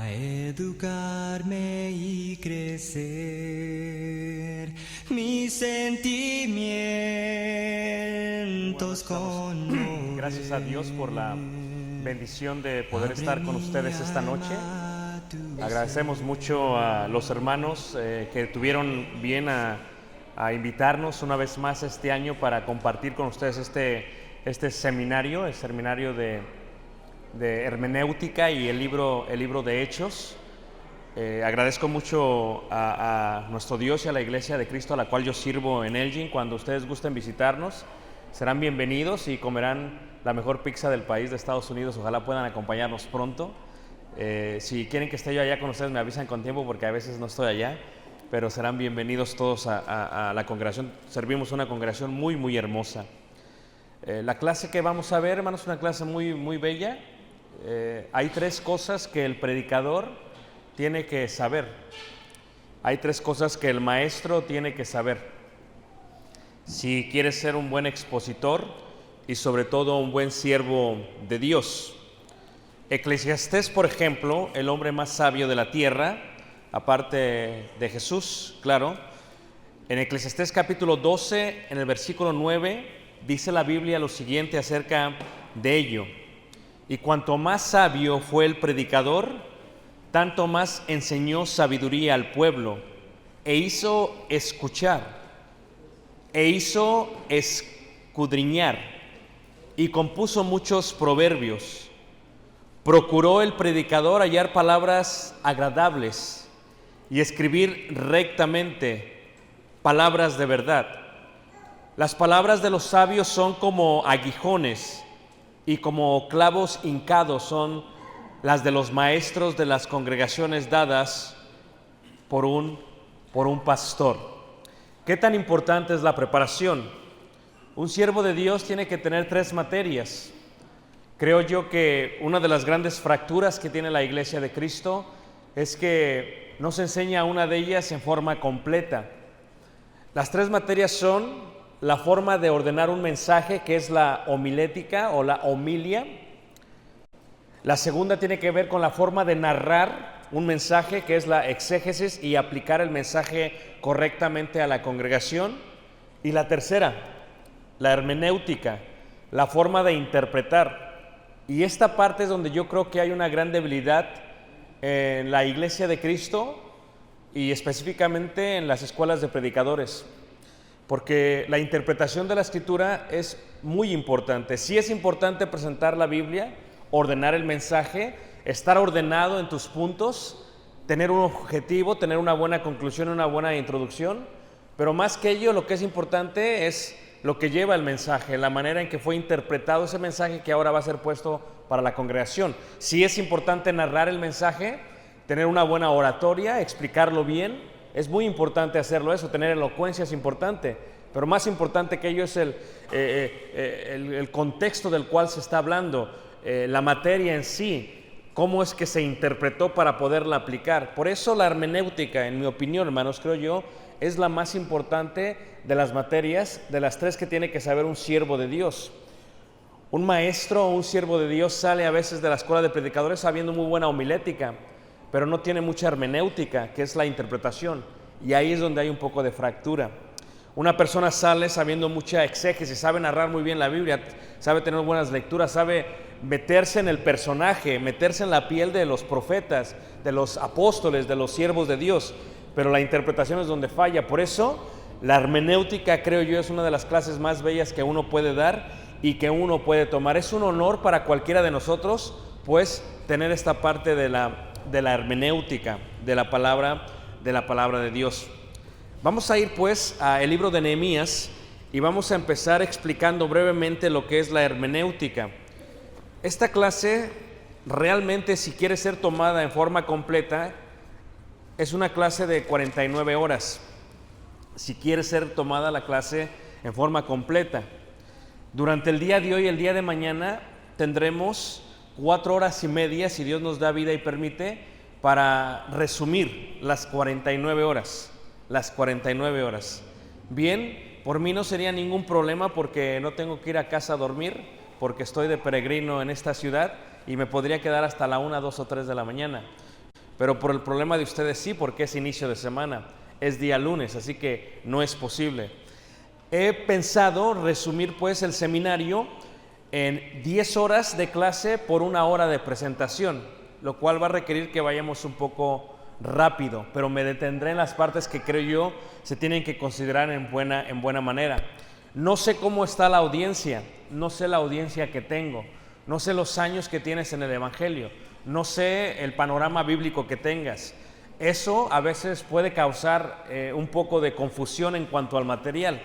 a educarme y crecer mis sentimientos con Gracias a Dios por la bendición de poder estar con ustedes esta noche. Agradecemos mucho a los hermanos que tuvieron bien a invitarnos una vez más este año para compartir con ustedes este seminario, el seminario de hermenéutica y el libro de Hechos. Agradezco mucho a nuestro Dios y a la Iglesia de Cristo a la cual yo sirvo en Elgin. Cuando ustedes gusten visitarnos, serán bienvenidos y comerán la mejor pizza del país de Estados Unidos. Ojalá puedan acompañarnos pronto. Si quieren que esté yo allá con ustedes, me avisan con tiempo porque a veces no estoy allá, pero serán bienvenidos todos a la congregación. Servimos una congregación muy, muy hermosa. La clase que vamos a ver, hermanos, es una clase muy, muy bella. Hay tres cosas que el predicador tiene que saber. Hay tres cosas que el maestro tiene que saber. Si quiere ser un buen expositor y sobre todo un buen siervo de Dios. Eclesiastés, por ejemplo, el hombre más sabio de la tierra, aparte de Jesús, claro. En Eclesiastés capítulo 12, en el versículo 9, dice la Biblia lo siguiente acerca de ello. Y cuanto más sabio fue el predicador, tanto más enseñó sabiduría al pueblo, e hizo escuchar, e hizo escudriñar, y compuso muchos proverbios. Procuró el predicador hallar palabras agradables y escribir rectamente palabras de verdad. Las palabras de los sabios son como aguijones, y como clavos hincados son las de los maestros de las congregaciones dadas por un pastor. ¿Qué tan importante es la preparación? Un siervo de Dios tiene que tener tres materias. Creo yo que una de las grandes fracturas que tiene la Iglesia de Cristo es que no se enseña una de ellas en forma completa. Las tres materias son la forma de ordenar un mensaje, que es la homilética o la homilia. La segunda tiene que ver con la forma de narrar un mensaje, que es la exégesis y aplicar el mensaje correctamente a la congregación. Y la tercera, la hermenéutica, la forma de interpretar. Y esta parte es donde yo creo que hay una gran debilidad en la Iglesia de Cristo y específicamente en las escuelas de predicadores. Porque la interpretación de la Escritura es muy importante. Sí es importante presentar la Biblia, ordenar el mensaje, estar ordenado en tus puntos, tener un objetivo, tener una buena conclusión, una buena introducción, pero más que ello lo que es importante es lo que lleva el mensaje, la manera en que fue interpretado ese mensaje que ahora va a ser puesto para la congregación. Sí es importante narrar el mensaje, tener una buena oratoria, explicarlo bien. Es muy importante hacerlo eso, tener elocuencia es importante, pero más importante que ello es el contexto del cual se está hablando, la materia en sí, cómo es que se interpretó para poderla aplicar. Por eso la hermenéutica, en mi opinión, hermanos, creo yo, es la más importante de las materias, de las tres que tiene que saber un siervo de Dios. Un maestro o un siervo de Dios sale a veces de la escuela de predicadores sabiendo muy buena homilética, pero no tiene mucha hermenéutica, que es la interpretación, y ahí es donde hay un poco de fractura. Una persona sale sabiendo mucha exégesis, sabe narrar muy bien la Biblia, sabe tener buenas lecturas, sabe meterse en el personaje, meterse en la piel de los profetas, de los apóstoles, de los siervos de Dios, pero la interpretación es donde falla. Por eso, la hermenéutica, creo yo, es una de las clases más bellas que uno puede dar y que uno puede tomar. Es un honor para cualquiera de nosotros, pues, tener esta parte de la hermenéutica, de la palabra de Dios. Vamos a ir pues al libro de Nehemías y vamos a empezar explicando brevemente lo que es la hermenéutica. Esta clase realmente, si quiere ser tomada en forma completa, es una clase de 49 horas. Si quiere ser tomada la clase en forma completa. Durante el día de hoy y el día de mañana tendremos 4 horas y media, si Dios nos da vida y permite, para resumir las 49 horas. Las 49 horas. Bien, por mí no sería ningún problema porque no tengo que ir a casa a dormir, porque estoy de peregrino en esta ciudad y me podría quedar hasta la 1, 2 o 3 de la mañana. pero por el problema de ustedes sí, porque es inicio de semana, es día lunes, así que no es posible. He pensado resumir pues el seminario en 10 horas de clase por 1 hora de presentación, lo cual va a requerir que vayamos un poco rápido, pero me detendré en las partes que creo yo se tienen que considerar en buena manera. No sé cómo está la audiencia, no sé la audiencia que tengo, no sé los años que tienes en el Evangelio, no sé el panorama bíblico que tengas. Eso a veces puede causar un poco de confusión en cuanto al material.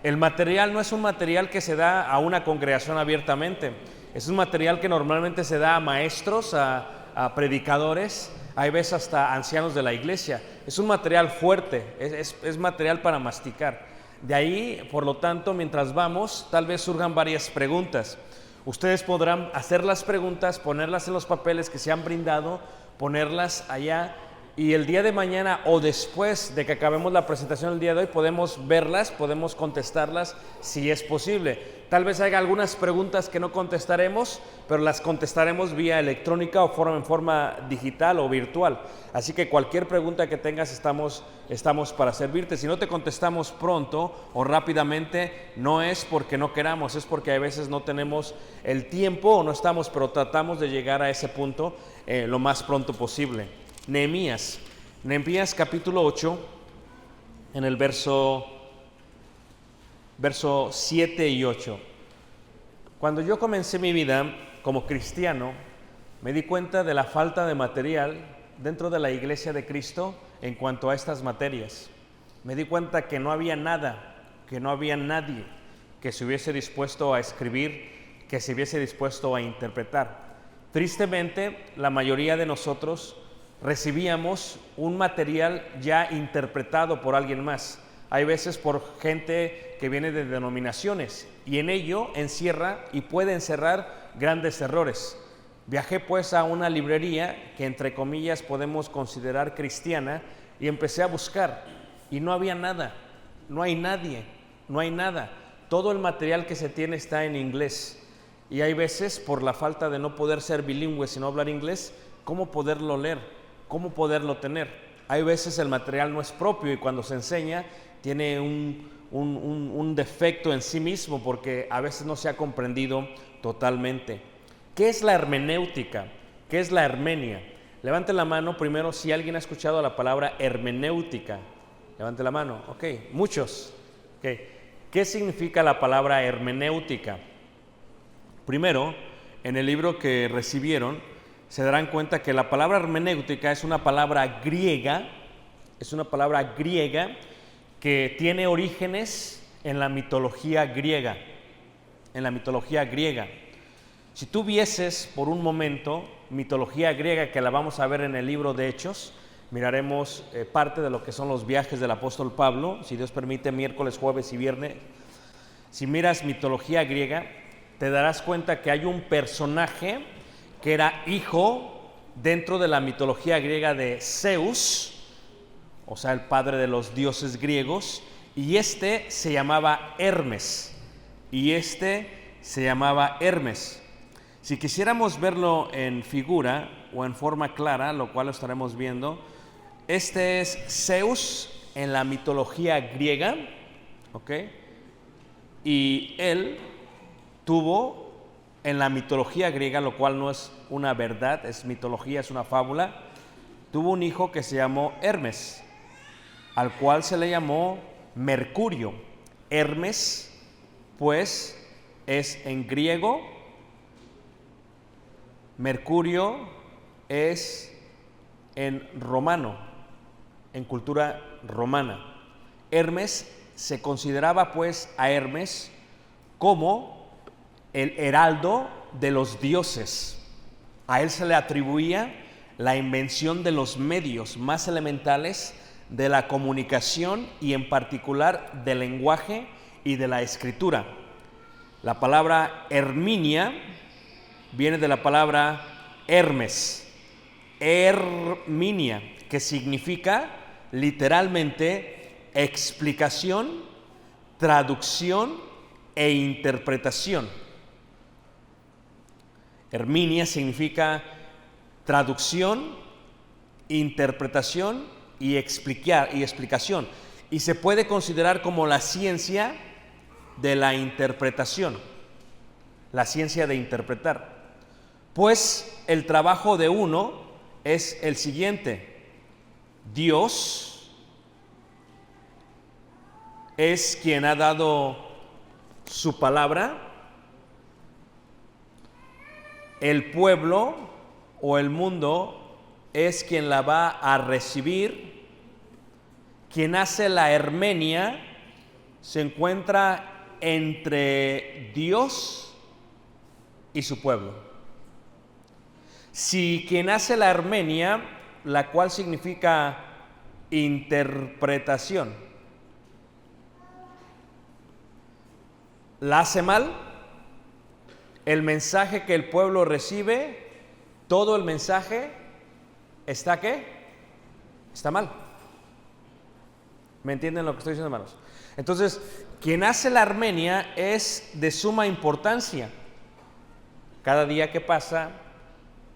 El material no es un material que se da a una congregación abiertamente, es un material que normalmente se da a maestros, a predicadores, hay veces hasta ancianos de la iglesia. Es un material fuerte, es material para masticar. De ahí, por lo tanto, mientras vamos, tal vez surjan varias preguntas. Ustedes podrán hacer las preguntas, ponerlas en los papeles que se han brindado, ponerlas allá, y el día de mañana o después de que acabemos la presentación el día de hoy podemos verlas, podemos contestarlas si es posible. Tal vez haya algunas preguntas que no contestaremos, pero las contestaremos vía electrónica o en forma digital o virtual. Así que cualquier pregunta que tengas estamos para servirte. Si no te contestamos pronto o rápidamente, no es porque no queramos, es porque a veces no tenemos el tiempo o no estamos, pero tratamos de llegar a ese punto lo más pronto posible. Nehemías capítulo 8, en el verso 7 y 8. Cuando yo comencé mi vida como cristiano, me di cuenta de la falta de material dentro de la iglesia de Cristo en cuanto a estas materias. Me di cuenta que no había nada, que no había nadie que se hubiese dispuesto a escribir, que se hubiese dispuesto a interpretar. Tristemente, la mayoría de nosotros recibíamos un material ya interpretado por alguien más. Hay veces por gente que viene de denominaciones y en ello encierra y puede encerrar grandes errores. Viajé pues a una librería que entre comillas podemos considerar cristiana y empecé a buscar y no había nada, no hay nadie, no hay nada. Todo el material que se tiene está en inglés y hay veces por la falta de no poder ser bilingüe sino hablar inglés, ¿cómo poderlo leer? ¿Cómo poderlo tener? Hay veces el material no es propio y cuando se enseña tiene un defecto en sí mismo porque a veces no se ha comprendido totalmente. ¿Qué es la hermenéutica? ¿Qué es la hermenia? Levante la mano primero si alguien ha escuchado la palabra hermenéutica. Levante la mano. Ok, muchos. Okay. ¿Qué significa la palabra hermenéutica? Primero, en el libro que recibieron, se darán cuenta que la palabra hermenéutica es una palabra griega que tiene orígenes en la mitología griega. Si tú vieses por un momento mitología griega, que la vamos a ver en el libro de Hechos, miraremos parte de lo que son los viajes del apóstol Pablo, si Dios permite, miércoles, jueves y viernes. Si miras mitología griega, te darás cuenta que hay un personaje que era hijo dentro de la mitología griega de Zeus, o sea, el padre de los dioses griegos, y este se llamaba Hermes, Si quisiéramos verlo en figura o en forma clara, lo cual lo estaremos viendo, este es Zeus en la mitología griega, ¿ok? Y él tuvo en la mitología griega, lo cual no es una verdad, es mitología, es una fábula, tuvo un hijo que se llamó Hermes, al cual se le llamó Mercurio. Hermes, pues, es en griego, Mercurio es en romano, en cultura romana. Hermes, se consideraba pues a Hermes como el heraldo de los dioses. A él se le atribuía la invención de los medios más elementales de la comunicación y en particular del lenguaje y de la escritura. La palabra Herminia viene de la palabra Hermes, Herminia, que significa literalmente explicación, traducción e interpretación. Herminia significa traducción, interpretación y explicación. Y se puede considerar como la ciencia de la interpretación, la ciencia de interpretar. Pues el trabajo de uno es el siguiente: Dios es quien ha dado su palabra, el pueblo o el mundo es quien la va a recibir. Quien hace la hermenia se encuentra entre Dios y su pueblo. Si quien hace la hermenia, la cual significa interpretación, la hace mal, el mensaje que el pueblo recibe, todo el mensaje está ¿qué? Está mal. ¿Me entienden lo que estoy diciendo, hermanos? Entonces, quien hace la hermenia es de suma importancia. Cada día que pasa,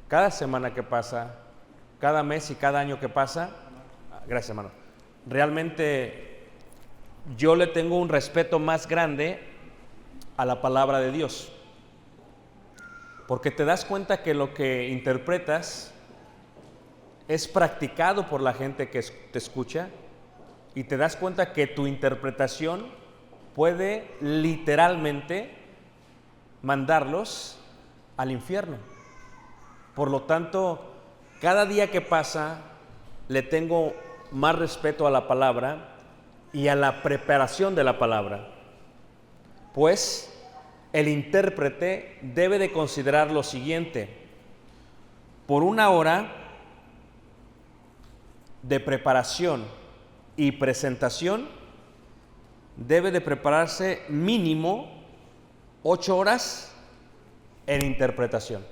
cada semana que pasa, cada mes y cada año que pasa. Gracias, hermano. Realmente yo le tengo un respeto más grande a la palabra de Dios, porque te das cuenta que lo que interpretas es practicado por la gente que te escucha, y te das cuenta que tu interpretación puede literalmente mandarlos al infierno. Por lo tanto, cada día que pasa le tengo más respeto a la palabra y a la preparación de la palabra. Pues el intérprete debe de considerar lo siguiente: por una hora de preparación y presentación, debe de prepararse mínimo 8 horas en interpretación.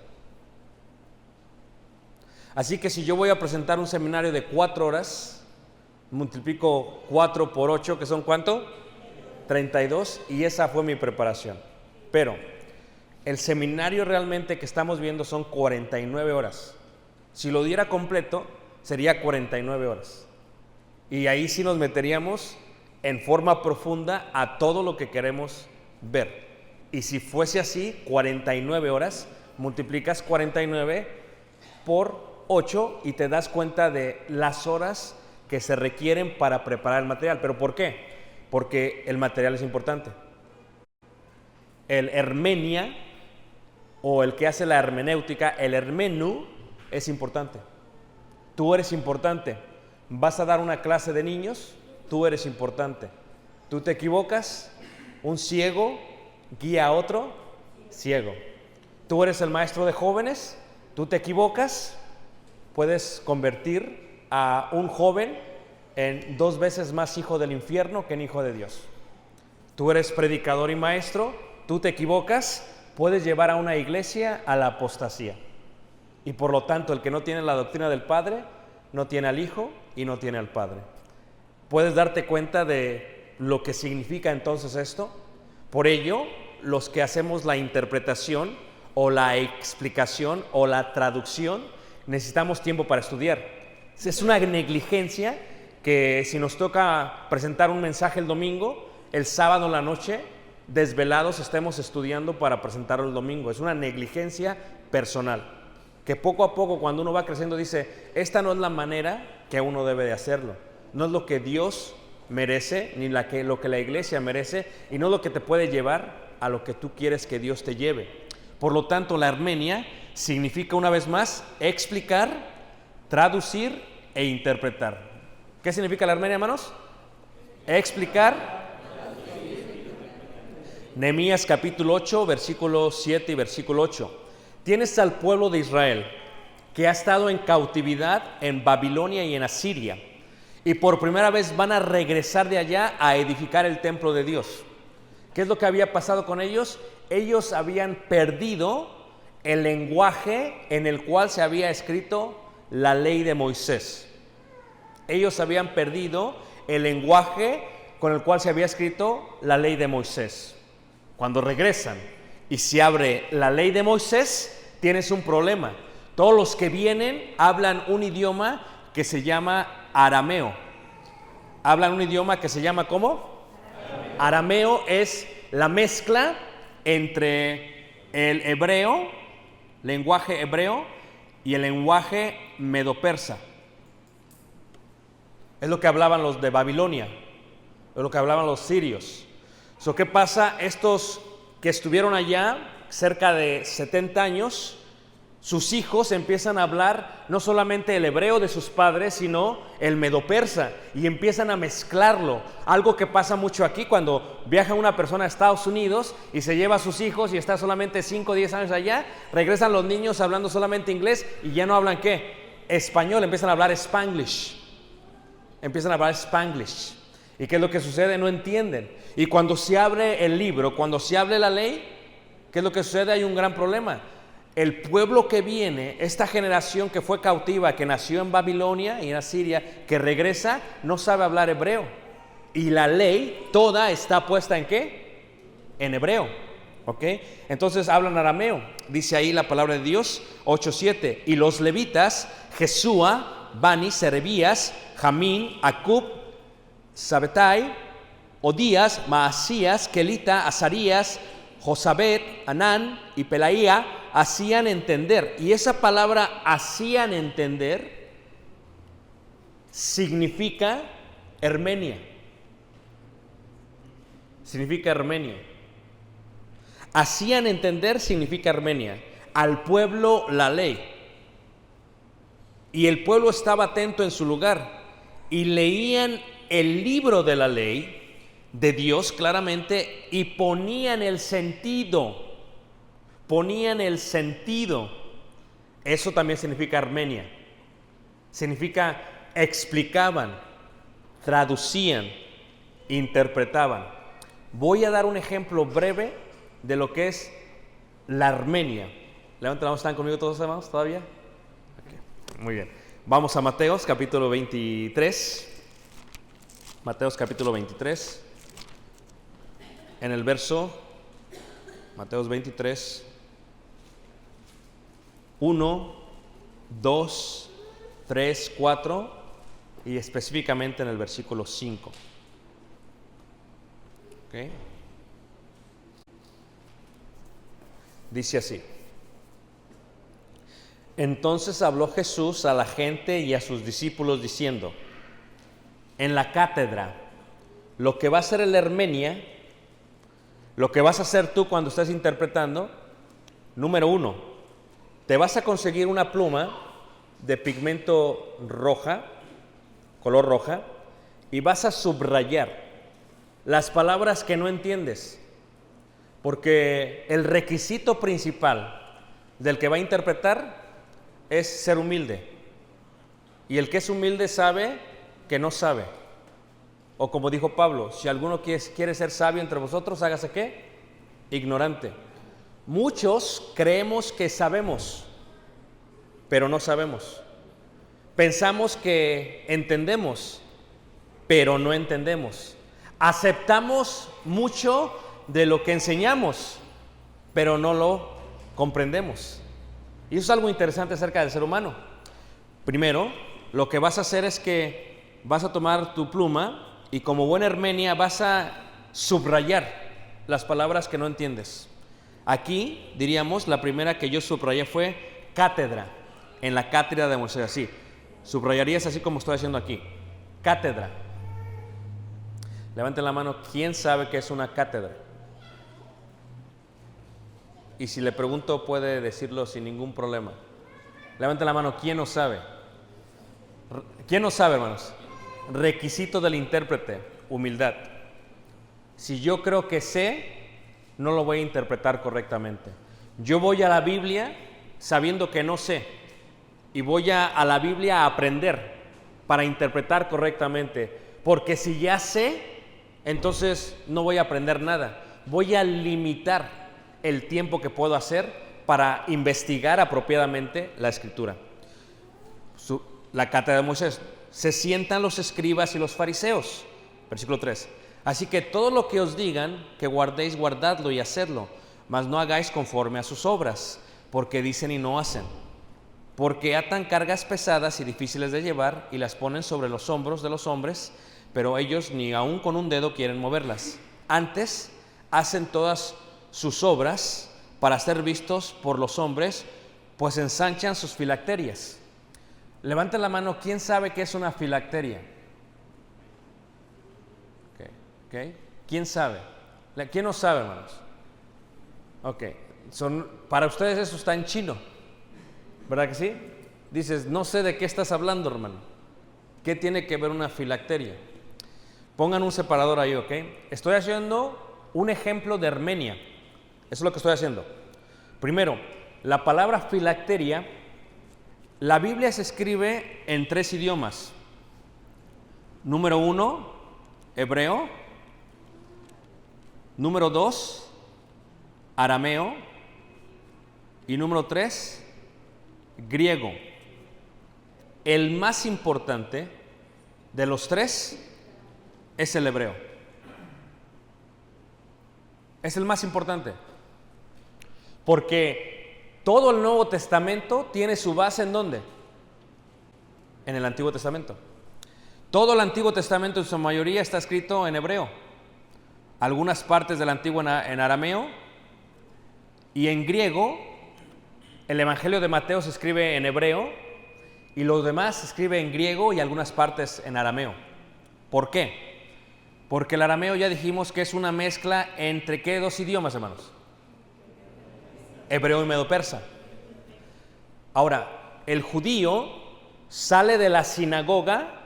Así que si yo voy a presentar un seminario de 4 horas, multiplico 4 por 8, que son ¿cuánto? 32, y esa fue mi preparación. Pero el seminario realmente que estamos viendo son 49 horas. Si lo diera completo, sería 49 horas. Y ahí sí nos meteríamos en forma profunda a todo lo que queremos ver. Y si fuese así, 49 horas, multiplicas 49 por 8 y te das cuenta de las horas que se requieren para preparar el material. ¿Pero por qué? Porque el material es importante. El hermenia, o el que hace la hermenéutica, el hermenú, es importante. Tú eres importante. Vas a dar una clase de niños, tú eres importante. Tú te equivocas, un ciego guía a otro ciego. Tú eres el maestro de jóvenes, tú te equivocas, puedes convertir a un joven en 2 veces más hijo del infierno que en hijo de Dios. Tú eres predicador y maestro, tú te equivocas, puedes llevar a una iglesia a la apostasía. Y por lo tanto, el que no tiene la doctrina del Padre, no tiene al Hijo y no tiene al Padre. ¿Puedes darte cuenta de lo que significa entonces esto? Por ello, los que hacemos la interpretación o la explicación o la traducción, necesitamos tiempo para estudiar. Es una negligencia que si nos toca presentar un mensaje el domingo, el sábado en la noche, desvelados estemos estudiando para presentarlo el domingo. Es una negligencia personal, que poco a poco, cuando uno va creciendo, dice: esta no es la manera que uno debe de hacerlo, no es lo que Dios merece, ni lo que la iglesia merece, y no es lo que te puede llevar a lo que tú quieres que Dios te lleve. Por lo tanto, la hermenia significa, una vez más, explicar, traducir e interpretar. ¿Qué significa la hermenia, hermanos? Explicar. Nehemías capítulo 8, versículo 7 y versículo 8. Tienes al pueblo de Israel que ha estado en cautividad en Babilonia y en Asiria, y por primera vez van a regresar de allá a edificar el templo de Dios. ¿Qué es lo que había pasado con ellos? Ellos habían perdido el lenguaje en el cual se había escrito la ley de Moisés. Ellos habían perdido el lenguaje con el cual se había escrito la ley de Moisés. Cuando regresan y se abre la ley de Moisés, tienes un problema. Todos los que vienen hablan un idioma que se llama arameo. Hablan un idioma que se llama ¿cómo? Arameo es la mezcla entre el hebreo, lenguaje hebreo, y el lenguaje medo-persa. Es lo que hablaban los de Babilonia, es lo que hablaban los sirios. ¿Qué pasa? Estos que estuvieron allá cerca de 70 años, sus hijos empiezan a hablar no solamente el hebreo de sus padres, sino el medo-persa, y empiezan a mezclarlo. Algo que pasa mucho aquí cuando viaja una persona a Estados Unidos y se lleva a sus hijos y está solamente 5 o 10 años allá, regresan los niños hablando solamente inglés y ya no hablan ¿qué? Español, empiezan a hablar Spanglish. Empiezan a hablar Spanglish. ¿Y qué es lo que sucede? No entienden. Y cuando se abre el libro, cuando se abre la ley, ¿qué es lo que sucede? Hay un gran problema. El pueblo que viene, esta generación que fue cautiva, que nació en Babilonia y en Asiria, que regresa, no sabe hablar hebreo. Y la ley toda está puesta ¿en qué? En hebreo. ¿Ok? Entonces hablan arameo. Dice ahí la palabra de Dios, 8:7. Y los levitas, Jesúa, Bani, Serebías, Jamín, Acub, Sabetai, Odías, Maasías, Kelita, Azarías, Josabet, Anán y Pelaía hacían entender. Y esa palabra hacían entender significa Hermenia. Significa Hermenia. Hacían entender significa Hermenia. Al pueblo la ley. Y el pueblo estaba atento en su lugar y leían el libro de la ley de Dios claramente y ponían el sentido. Ponían el sentido. Eso también significa Armenia. Significa explicaban, traducían, interpretaban. Voy a dar un ejemplo breve de lo que es la Armenia. Levanten la mano, ¿están conmigo todos, hermanos, todavía? Okay, muy bien. Vamos a Mateos capítulo 23. Mateos capítulo 23. En el verso, Mateos 23, 1, 2, 3, 4 y específicamente en el versículo 5. ¿Okay? Dice así: entonces habló Jesús a la gente y a sus discípulos diciendo: en la cátedra, lo que va a ser el Hermenia, lo que vas a hacer tú cuando estés interpretando, número 1, te vas a conseguir una pluma de pigmento roja, color roja, y vas a subrayar las palabras que no entiendes, porque el requisito principal del que va a interpretar es ser humilde, y el que es humilde sabe que no sabe. O como dijo Pablo, si alguno quiere ser sabio entre vosotros, hágase ¿qué? Ignorante. Muchos creemos que sabemos, pero no sabemos. Pensamos que entendemos, pero no entendemos. Aceptamos mucho de lo que enseñamos, pero no lo comprendemos. Y eso es algo interesante acerca del ser humano. Primero, lo que vas a hacer es que vas a tomar tu pluma y como buena Hermenia vas a subrayar las palabras que no entiendes. Aquí, diríamos, la primera que yo subrayé fue cátedra, en la cátedra de Moisés, así. Subrayarías así como estoy haciendo aquí, cátedra. Levanten la mano, ¿quién sabe qué es una cátedra? Y si le pregunto puede decirlo sin ningún problema. Levanten la mano, ¿quién no sabe? ¿Quién no sabe, hermanos? Requisito del intérprete, humildad. Si yo creo que sé, no lo voy a interpretar correctamente. Yo voy a la Biblia sabiendo que no sé y voy a la Biblia a aprender para interpretar correctamente, porque si ya sé, entonces no voy a aprender nada. Voy a limitar el tiempo que puedo hacer para investigar apropiadamente la Escritura. La cátedra de Moisés. Se sientan los escribas y los fariseos. Versículo 3. Así que todo lo que os digan que guardéis, guardadlo y hacedlo, mas no hagáis conforme a sus obras, porque dicen y no hacen. porque atan cargas pesadas y difíciles de llevar y las ponen sobre los hombros de los hombres, pero ellos ni aun con un dedo quieren moverlas. Antes hacen todas sus obras para ser vistos por los hombres, pues ensanchan sus filacterias. Levanten la mano, ¿quién sabe qué es una filacteria? Okay. ¿Quién sabe? ¿Quién no sabe, hermanos? Ok, para ustedes eso está en chino, ¿verdad que sí? Dices, no sé de qué estás hablando, hermano. ¿Qué tiene que ver una filacteria? Pongan un separador ahí, ¿ok? Estoy haciendo un ejemplo de Armenia. Eso es lo que estoy haciendo. Primero, la palabra filacteria, la Biblia se escribe en 3 idiomas. Número 1, hebreo. Número 2, arameo. Y número 3, griego. El más importante de los 3 es el hebreo. Es el más importante. Porque todo el Nuevo Testamento tiene su base ¿en dónde? En el Antiguo Testamento. Todo el Antiguo Testamento en su mayoría está escrito en hebreo. Algunas partes del Antiguo en arameo y en griego. El Evangelio de Mateo se escribe en hebreo y los demás se escribe en griego y algunas partes en arameo. ¿Por qué? Porque el arameo ya dijimos que es una mezcla entre ¿qué 2 idiomas, hermanos? Hebreo y medo-persa. Ahora, el judío sale de la sinagoga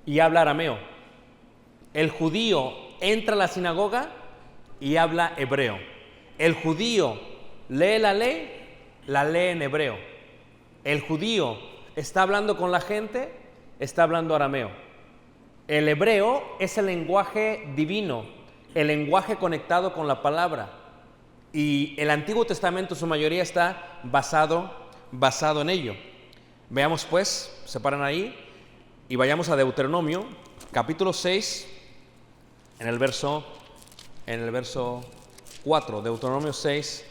y habla arameo. El judío entra a la sinagoga y habla hebreo. El judío lee la lee en hebreo. El judío está hablando con la gente, está hablando arameo. El hebreo es el lenguaje divino, el lenguaje conectado con la palabra. Y el Antiguo Testamento, su mayoría, está basado en ello. Veamos pues, se paran ahí y vayamos a Deuteronomio, capítulo 6, en el verso 4. Deuteronomio 6,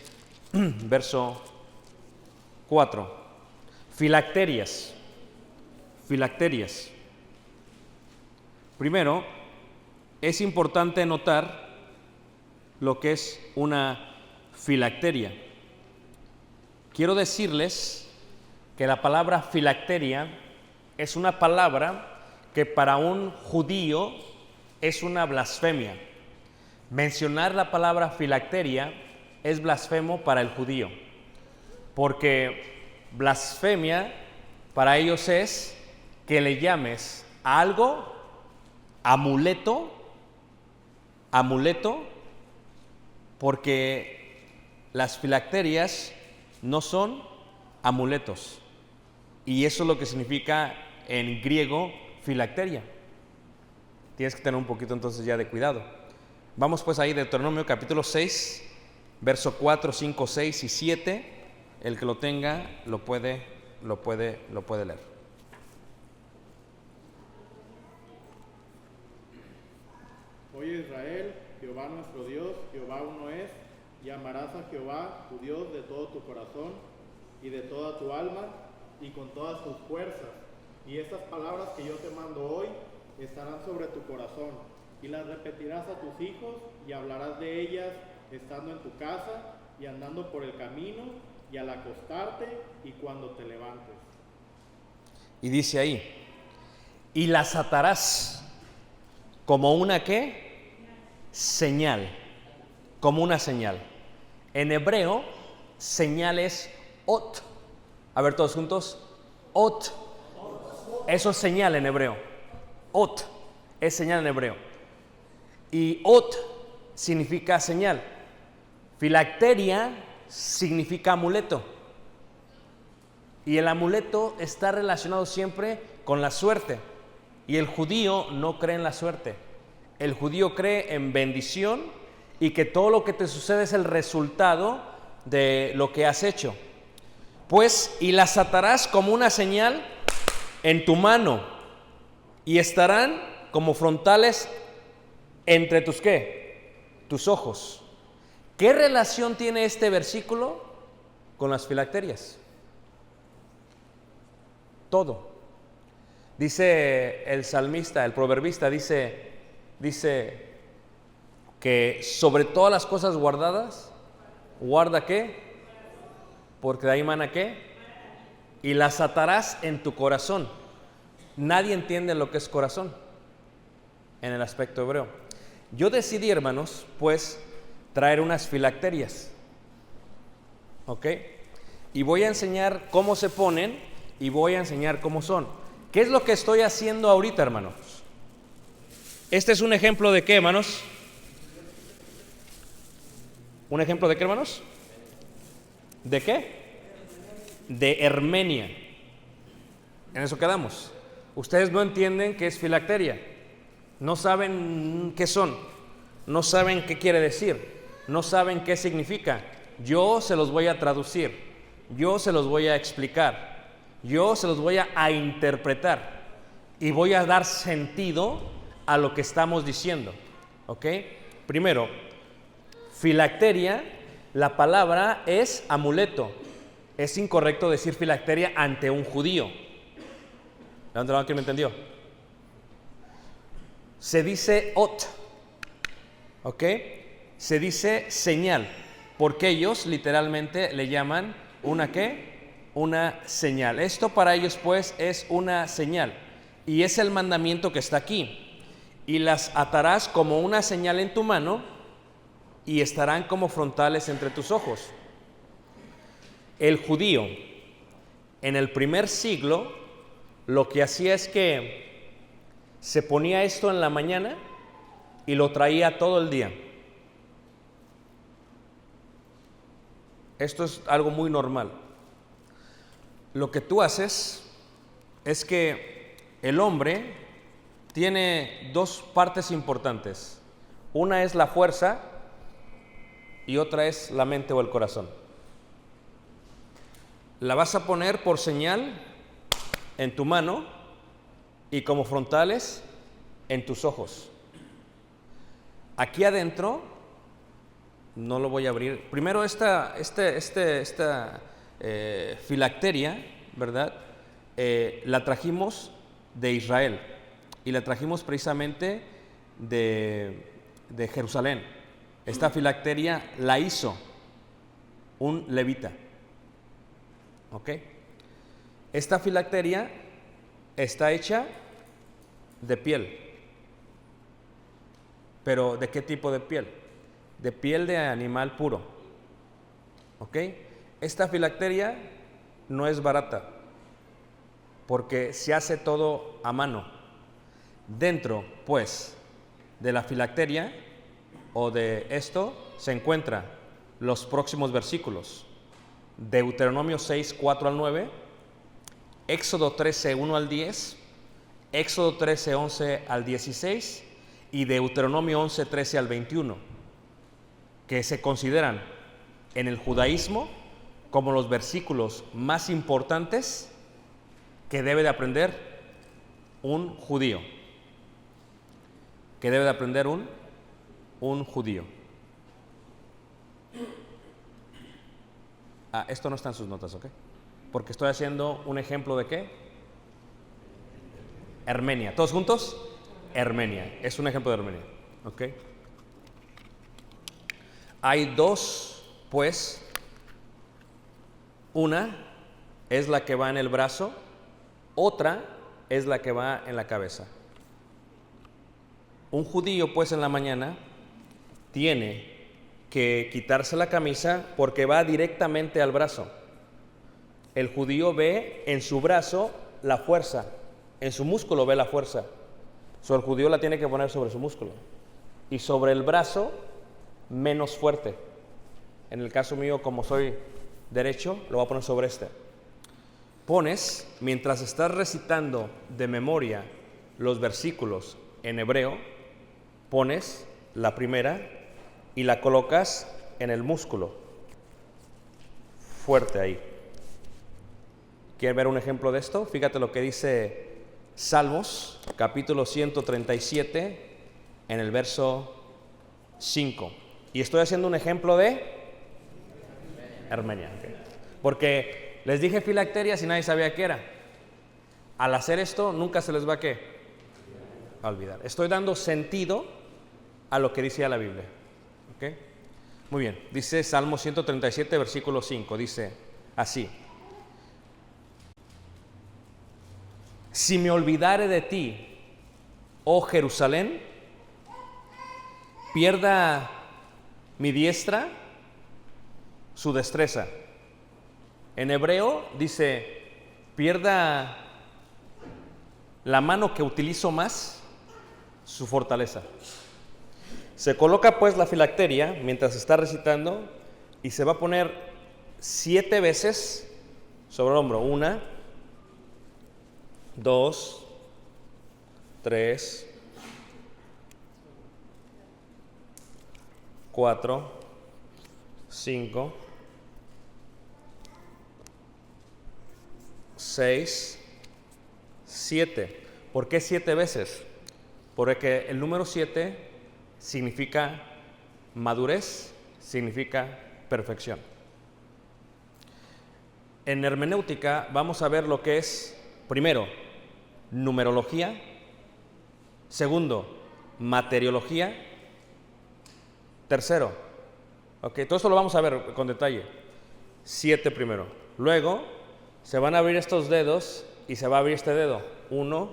verso 4. Filacterias. Primero, es importante notar lo que es una filacteria. Quiero decirles que la palabra filacteria es una palabra que para un judío es una blasfemia. Mencionar la palabra filacteria es blasfemo para el judío, porque blasfemia para ellos es que le llames a algo amuleto, porque las filacterias no son amuletos. Y eso es lo que significa en griego filacteria. Tienes que tener un poquito entonces ya de cuidado. Vamos pues ahí, Deuteronomio capítulo 6, verso 4, 5, 6 y 7. El que lo tenga lo puede leer. Oye Israel, Jehová nuestro Dios, Jehová uno es, y amarás a Jehová tu Dios de todo tu corazón y de toda tu alma y con todas tus fuerzas. Y estas palabras que yo te mando hoy estarán sobre tu corazón, y las repetirás a tus hijos y hablarás de ellas estando en tu casa y andando por el camino y al acostarte y cuando te levantes. Y dice ahí, y las atarás como una ¿qué? Señal, como una señal. En hebreo, señal es ot. A ver todos juntos, ot. Eso es señal en hebreo. Ot es señal en hebreo. Y ot significa señal. Filacteria significa amuleto. Y el amuleto está relacionado siempre con la suerte. Y el judío no cree en la suerte. El judío cree en bendición y que todo lo que te sucede es el resultado de lo que has hecho. Pues, y las atarás como una señal en tu mano y estarán como frontales entre tus ¿qué? Tus ojos. ¿Qué relación tiene este versículo con las filacterias? todo. Dice el salmista, el proverbista, dice que sobre todas las cosas guardadas, guarda ¿qué? Porque de ahí mana ¿qué? Y las atarás en tu corazón. Nadie entiende lo que es corazón en el aspecto hebreo. Yo decidí, hermanos, pues traer unas filacterias, ¿ok? Y voy a enseñar cómo se ponen y voy a enseñar cómo son. ¿Qué es lo que estoy haciendo ahorita, hermanos? Este es un ejemplo de qué, hermanos. ¿Un ejemplo de qué, hermanos? ¿De qué? De Hermenia. En eso quedamos. Ustedes no entienden qué es filacteria. No saben qué son. No saben qué quiere decir. No saben qué significa. Yo se los voy a traducir. Yo se los voy a explicar. Yo se los voy a interpretar. Y voy a dar sentido a lo que estamos diciendo. ¿Ok? Primero, filacteria, la palabra es amuleto. Es incorrecto decir filacteria ante un judío. ¿Levanta la mano que me entendió? Se dice ot, ¿ok? Se dice señal, porque ellos literalmente le llaman una ¿qué? Una señal. Esto para ellos pues es una señal y es el mandamiento que está aquí. Y las atarás como una señal en tu mano y estarán como frontales entre tus ojos. El judío en el primer siglo lo que hacía es que se ponía esto en la mañana y lo traía todo el día. Esto es algo muy normal. Lo que tú haces es que el hombre tiene dos partes importantes. Una es la fuerza y otra es la mente o el corazón. La vas a poner por señal en tu mano y como frontales en tus ojos. Aquí adentro, no lo voy a abrir. Primero esta filacteria, ¿verdad? La trajimos de Israel y la trajimos precisamente de Jerusalén. Esta filacteria la hizo un levita. ¿Ok? Esta filacteria está hecha de piel. ¿Pero de qué tipo de piel? De piel de animal puro. ¿Ok? Esta filacteria no es barata porque se hace todo a mano. Dentro, pues, de la filacteria o de esto se encuentran los próximos versículos. Deuteronomio 6, 4 al 9, Éxodo 13, 1 al 10, Éxodo 13, 11 al 16 y Deuteronomio 11, 13 al 21, que se consideran en el judaísmo como los versículos más importantes que debe de aprender un judío. Que debe de aprender un judío. Esto no está en sus notas, ¿ok? Porque estoy haciendo un ejemplo de ¿qué? Hermenia. ¿Todos juntos? Hermenia. Es un ejemplo de Hermenia, ¿ok? Hay dos, pues. Una es la que va en el brazo, otra es la que va en la cabeza. Un judío, pues, en la mañana tiene que quitarse la camisa porque va directamente al brazo. El judío ve en su brazo la fuerza, en su músculo ve la fuerza. El judío la tiene que poner sobre su músculo. Y sobre el brazo, menos fuerte. En el caso mío, como soy derecho, lo voy a poner sobre este. Pones, mientras estás recitando de memoria los versículos en hebreo, pones la primera y la colocas en el músculo, fuerte ahí. ¿Quieres ver un ejemplo de esto? Fíjate lo que dice Salmos, capítulo 137, en el verso 5. Y estoy haciendo un ejemplo de Hermenia, ¿okay? Porque les dije filacterias y nadie sabía qué era. Al hacer esto, nunca se les va a olvidar. Estoy dando sentido a lo que dice la Biblia. ¿Ok? Muy bien, dice Salmo 137, versículo 5, dice así: si me olvidare de ti, oh Jerusalén, pierda mi diestra su destreza. En hebreo dice, pierda la mano que utilizo más su fortaleza. Se coloca pues la filacteria mientras está recitando y se va a poner 7 veces sobre el hombro. 1, 2, 3, 4, 5, 6, 7. ¿Por qué 7 veces? Porque el número 7 significa madurez, significa perfección. En hermenéutica vamos a ver lo que es, primero, numerología, segundo, materiología, tercero, todo esto lo vamos a ver con detalle. 7 primero. Luego se van a abrir estos dedos y se va a abrir este dedo. 1,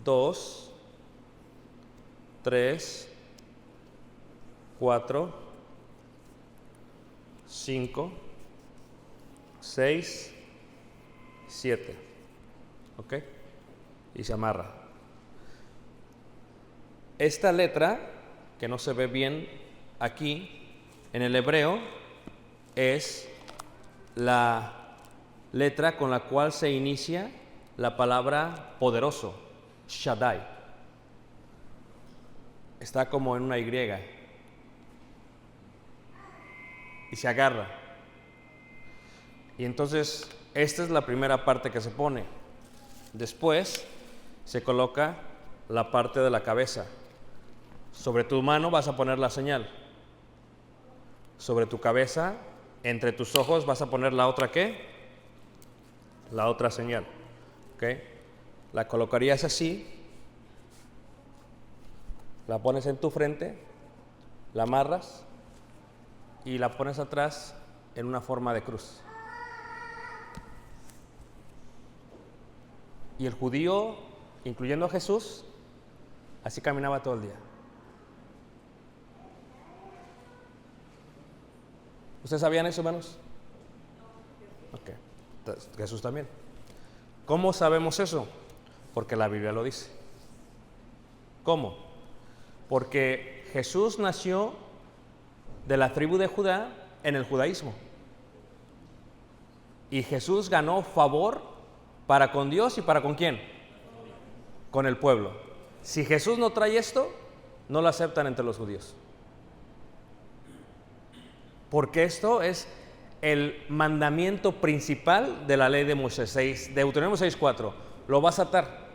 2, 3, 4, 5, 6, 7. ¿Ok? Y se amarra. Esta letra, que no se ve bien aquí, en el hebreo, es la letra con la cual se inicia la palabra poderoso, Shaddai. Está como en una Y y se agarra. Y entonces esta es la primera parte que se pone. Después se coloca la parte de la cabeza. Sobre tu mano vas a poner la señal. Sobre tu cabeza, entre tus ojos vas a poner la otra ¿qué? La otra señal. ¿Ok? La colocarías así. La pones en tu frente, la amarras y la pones atrás en una forma de cruz. Y el judío, incluyendo a Jesús, así caminaba todo el día. ¿Ustedes sabían eso, hermanos? Ok. Entonces, Jesús también. ¿Cómo sabemos eso? Porque la Biblia lo dice. ¿Cómo? Porque Jesús nació de la tribu de Judá en el judaísmo. Y Jesús ganó favor para con Dios y para con ¿quién? Con el pueblo. Si Jesús no trae esto, no lo aceptan entre los judíos. Porque esto es el mandamiento principal de la ley de Moisés. Deuteronomio 6:4. Lo vas a atar.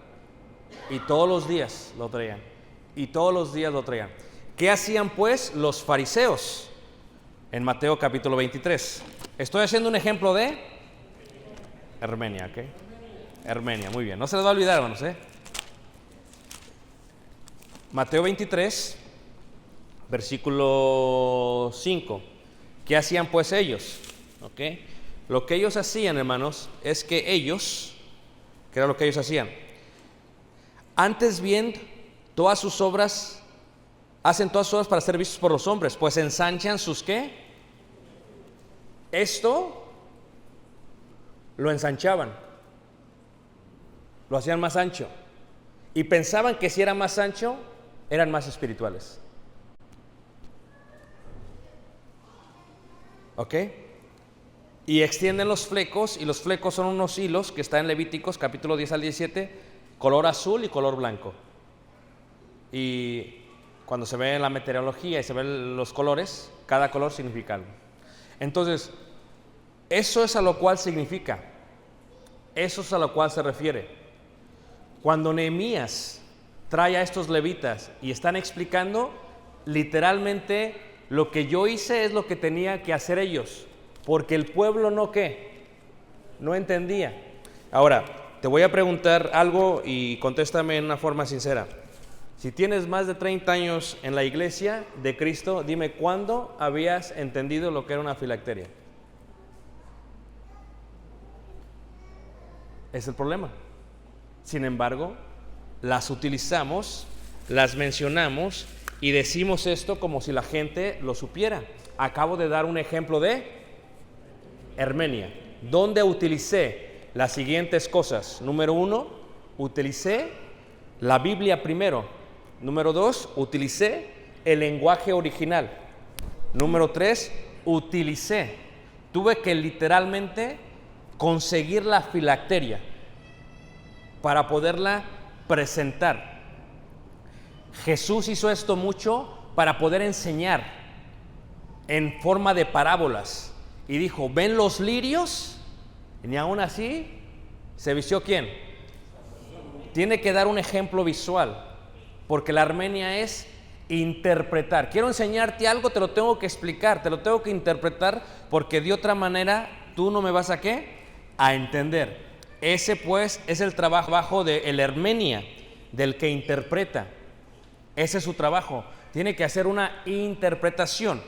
Y todos los días lo traían. Y todos los días lo traían. ¿Qué hacían pues los fariseos? En Mateo capítulo 23. Estoy haciendo un ejemplo de Hermenia, ¿ok? Hermenia, muy bien. No se les va a olvidar, hermanos, Mateo 23, versículo 5. ¿Qué hacían pues ellos? ¿Ok? Lo que ellos hacían, hermanos, es que ellos, ¿qué era lo que ellos hacían? Antes bien, todas sus obras, hacen todas sus obras para ser vistos por los hombres, pues ensanchan sus ¿qué? Esto lo ensanchaban, lo hacían más ancho y pensaban que si era más ancho, eran más espirituales. ¿Ok? Y extienden los flecos, y los flecos son unos hilos que están en Levíticos capítulo 10 al 17, color azul y color blanco. Y cuando se ve en la meteorología y se ven los colores, cada color significa algo. Entonces, eso es a lo cual significa, eso es a lo cual se refiere. Cuando Nehemías trae a estos levitas y están explicando, literalmente lo que yo hice es lo que tenía que hacer ellos, porque el pueblo no ¿qué? No entendía. Ahora, te voy a preguntar algo y contéstame en una forma sincera. Si tienes más de 30 años en la iglesia de Cristo, dime cuándo habías entendido lo que era una filacteria. Es el problema. Sin embargo, las utilizamos, las mencionamos y decimos esto como si la gente lo supiera. Acabo de dar un ejemplo de Hermenia, donde utilicé las siguientes cosas. Número 1, utilicé la Biblia primero. Número 2, utilicé el lenguaje original. Número 3, tuve que literalmente conseguir la filacteria para poderla presentar. Jesús hizo esto mucho para poder enseñar en forma de parábolas. Y dijo, ¿ven los lirios? Y aún así, ¿se vistió quién? Tiene que dar un ejemplo visual, porque la armenia es interpretar. Quiero enseñarte algo, te lo tengo que explicar, te lo tengo que interpretar, porque de otra manera tú no me vas a ¿qué? A entender. Ese pues es el trabajo del hermenia, del que interpreta. Ese es su trabajo. Tiene que hacer una interpretación.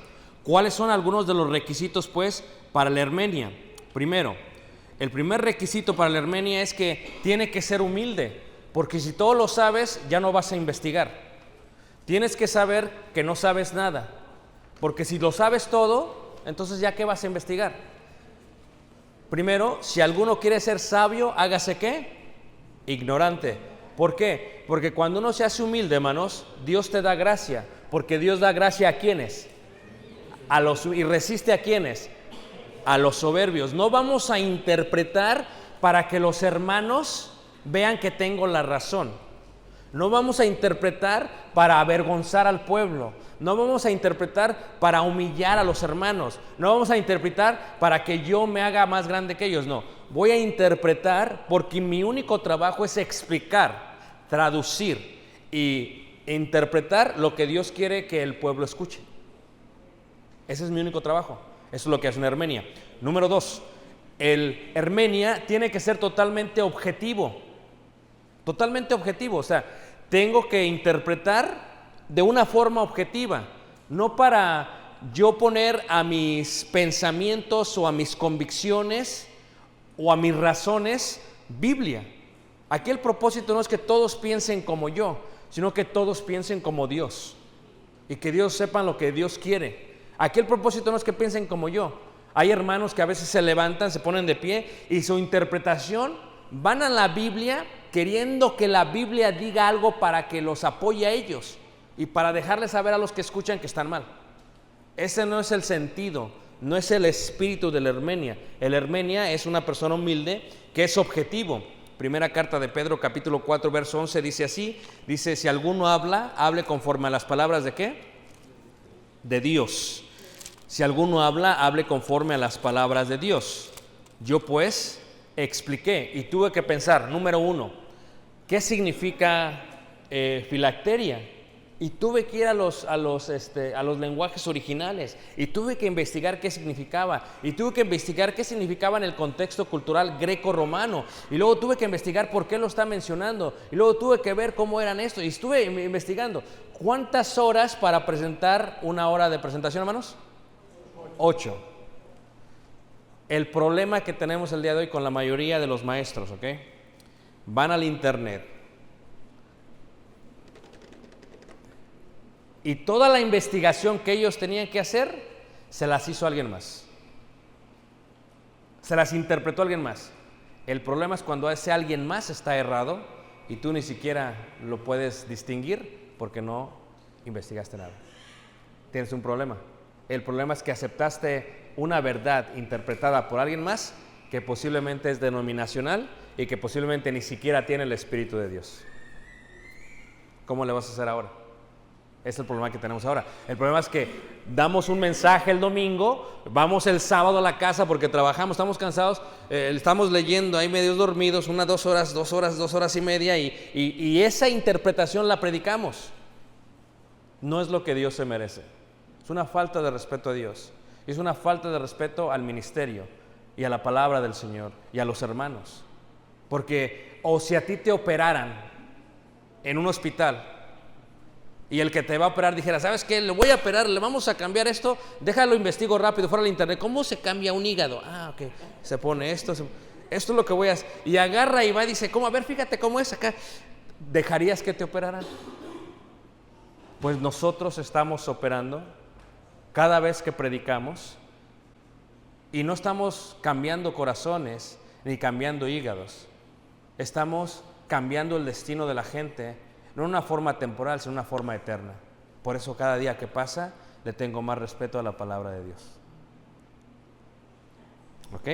¿Cuáles son algunos de los requisitos pues para la hermenia? Primero, el primer requisito para la hermenia es que tiene que ser humilde, porque si todo lo sabes ya no vas a investigar. Tienes que saber que no sabes nada, porque si lo sabes todo, entonces ya ¿qué vas a investigar? Primero, si alguno quiere ser sabio, hágase ¿qué? Ignorante. ¿Por qué? Porque cuando uno se hace humilde, hermanos, Dios te da gracia, porque Dios da gracia a ¿quiénes? Y resiste a ¿quiénes? A los soberbios. No vamos a interpretar para que los hermanos vean que tengo la razón. No vamos a interpretar para avergonzar al pueblo. No vamos a interpretar para humillar a los hermanos. No vamos a interpretar para que yo me haga más grande que ellos. No, voy a interpretar porque mi único trabajo es explicar, traducir y interpretar lo que Dios quiere que el pueblo escuche. Ese es mi único trabajo. Eso es lo que hace una hermenia. Número 2, el hermenia tiene que ser totalmente objetivo. Totalmente objetivo, o sea, tengo que interpretar de una forma objetiva, no para yo poner a mis pensamientos o a mis convicciones o a mis razones Biblia. Aquí el propósito no es que todos piensen como yo, sino que todos piensen como Dios y que Dios sepan lo que Dios quiere. Aquí el propósito no es que piensen como yo. Hay hermanos que a veces se levantan, se ponen de pie y su interpretación van a la Biblia queriendo que la Biblia diga algo para que los apoye a ellos y para dejarles saber a los que escuchan que están mal. Ese no es el sentido, no es el espíritu de la hermenia. El hermenia es una persona humilde que es objetivo. Primera carta de Pedro, capítulo 4, verso 11, dice así, dice, si alguno habla, hable conforme a las palabras ¿de qué? De Dios. Si alguno habla, hable conforme a las palabras de Dios. Yo pues expliqué y tuve que pensar, número 1, ¿qué significa filacteria? Y tuve que ir a los lenguajes originales y tuve que investigar qué significaba y tuve que investigar qué significaba en el contexto cultural greco-romano y luego tuve que investigar por qué lo está mencionando y luego tuve que ver cómo eran esto y estuve investigando. ¿Cuántas horas para presentar una hora de presentación, hermanos? 8. El problema que tenemos el día de hoy con la mayoría de los maestros, ¿ok? Van al internet y toda la investigación que ellos tenían que hacer se las hizo alguien más, se las interpretó alguien más. El problema es cuando ese alguien más está errado y tú ni siquiera lo puedes distinguir porque no investigaste nada. Tienes un problema. El problema es que aceptaste una verdad interpretada por alguien más que posiblemente es denominacional y que posiblemente ni siquiera tiene el Espíritu de Dios. ¿Cómo le vas a hacer ahora? Es el problema que tenemos ahora. El problema es que damos un mensaje el domingo, vamos el sábado a la casa porque trabajamos, estamos cansados, estamos leyendo ahí medios dormidos, 2 horas y media y esa interpretación la predicamos. No es lo que Dios se merece. Es una falta de respeto a Dios. Es una falta de respeto al ministerio y a la palabra del Señor y a los hermanos. Porque, o si a ti te operaran en un hospital y el que te va a operar dijera, ¿sabes qué? Le voy a operar, le vamos a cambiar esto, déjalo, investigo rápido, fuera del internet, ¿cómo se cambia un hígado? Ok, se pone esto es lo que voy a hacer. Y agarra y va y dice, ¿cómo? A ver, fíjate cómo es acá. ¿Dejarías que te operaran? Pues nosotros estamos operando cada vez que predicamos y no estamos cambiando corazones ni cambiando hígados. Estamos cambiando el destino de la gente, no en una forma temporal, sino en una forma eterna. Por eso cada día que pasa le tengo más respeto a la palabra de Dios. ¿Ok?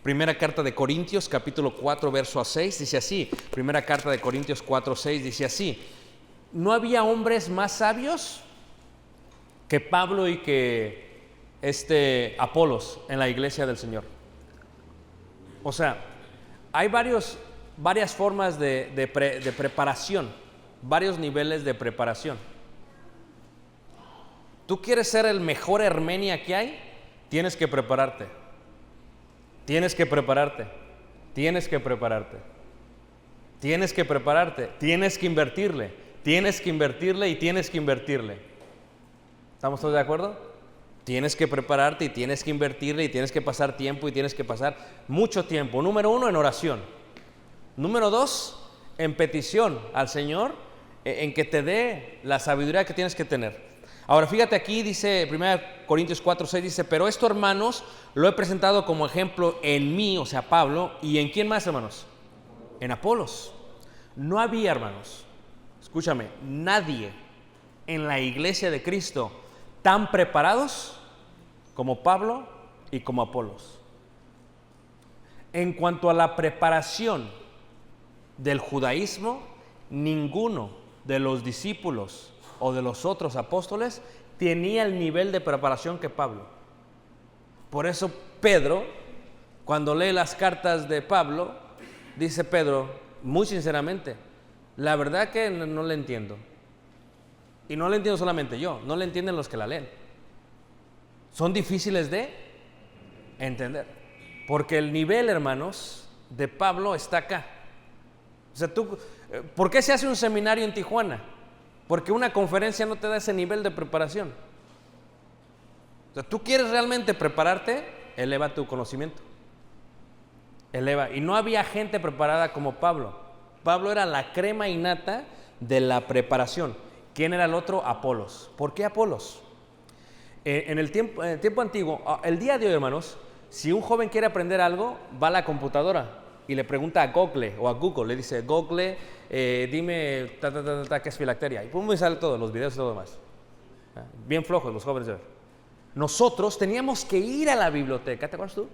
Primera carta de Corintios, capítulo 4, verso 6, dice así. Primera carta de Corintios 4, 6, dice así. ¿No había hombres más sabios que Pablo y que Apolos en la iglesia del Señor? O sea, hay varias formas de preparación, varios niveles de preparación. ¿Tú quieres ser el mejor Hermenia que hay? Tienes que prepararte. Tienes que prepararte. Tienes que prepararte. Tienes que prepararte. Tienes que invertirle. Tienes que invertirle y tienes que invertirle. ¿Estamos todos de acuerdo? Tienes que prepararte y tienes que invertirle y tienes que pasar tiempo y tienes que pasar mucho tiempo. Número 1, en oración. Número 2, en petición al Señor, en que te dé la sabiduría que tienes que tener. Ahora fíjate aquí, dice 1 Corintios 4, 6, dice, pero esto, hermanos, lo he presentado como ejemplo en mí, o sea, Pablo, ¿y en quién más, hermanos? En Apolos. No había, hermanos, escúchame, nadie en la iglesia de Cristo tan preparados como Pablo y como Apolos. En cuanto a la preparación del judaísmo, ninguno de los discípulos o de los otros apóstoles tenía el nivel de preparación que Pablo. Por eso Pedro, cuando lee las cartas de Pablo, dice Pedro, muy sinceramente, la verdad que no le entiendo. Y no le entiendo solamente yo, no le entienden los que la leen. Son difíciles de entender. Porque el nivel, hermanos, de Pablo está acá. O sea, ¿por qué se hace un seminario en Tijuana? Porque una conferencia no te da ese nivel de preparación. O sea, tú quieres realmente prepararte, eleva tu conocimiento. Eleva. Y no había gente preparada como Pablo. Pablo era la crema innata de la preparación. ¿Quién era el otro? Apolos. ¿Por qué Apolos? En el tiempo antiguo, el día de hoy, hermanos, si un joven quiere aprender algo, va a la computadora y le pregunta a Google o a Google, le dice, Google, dime qué es filacteria. Y pum, sale todo, los videos y todo lo demás. Bien flojos los jóvenes de hoy. Nosotros teníamos que ir a la biblioteca, ¿te acuerdas tú?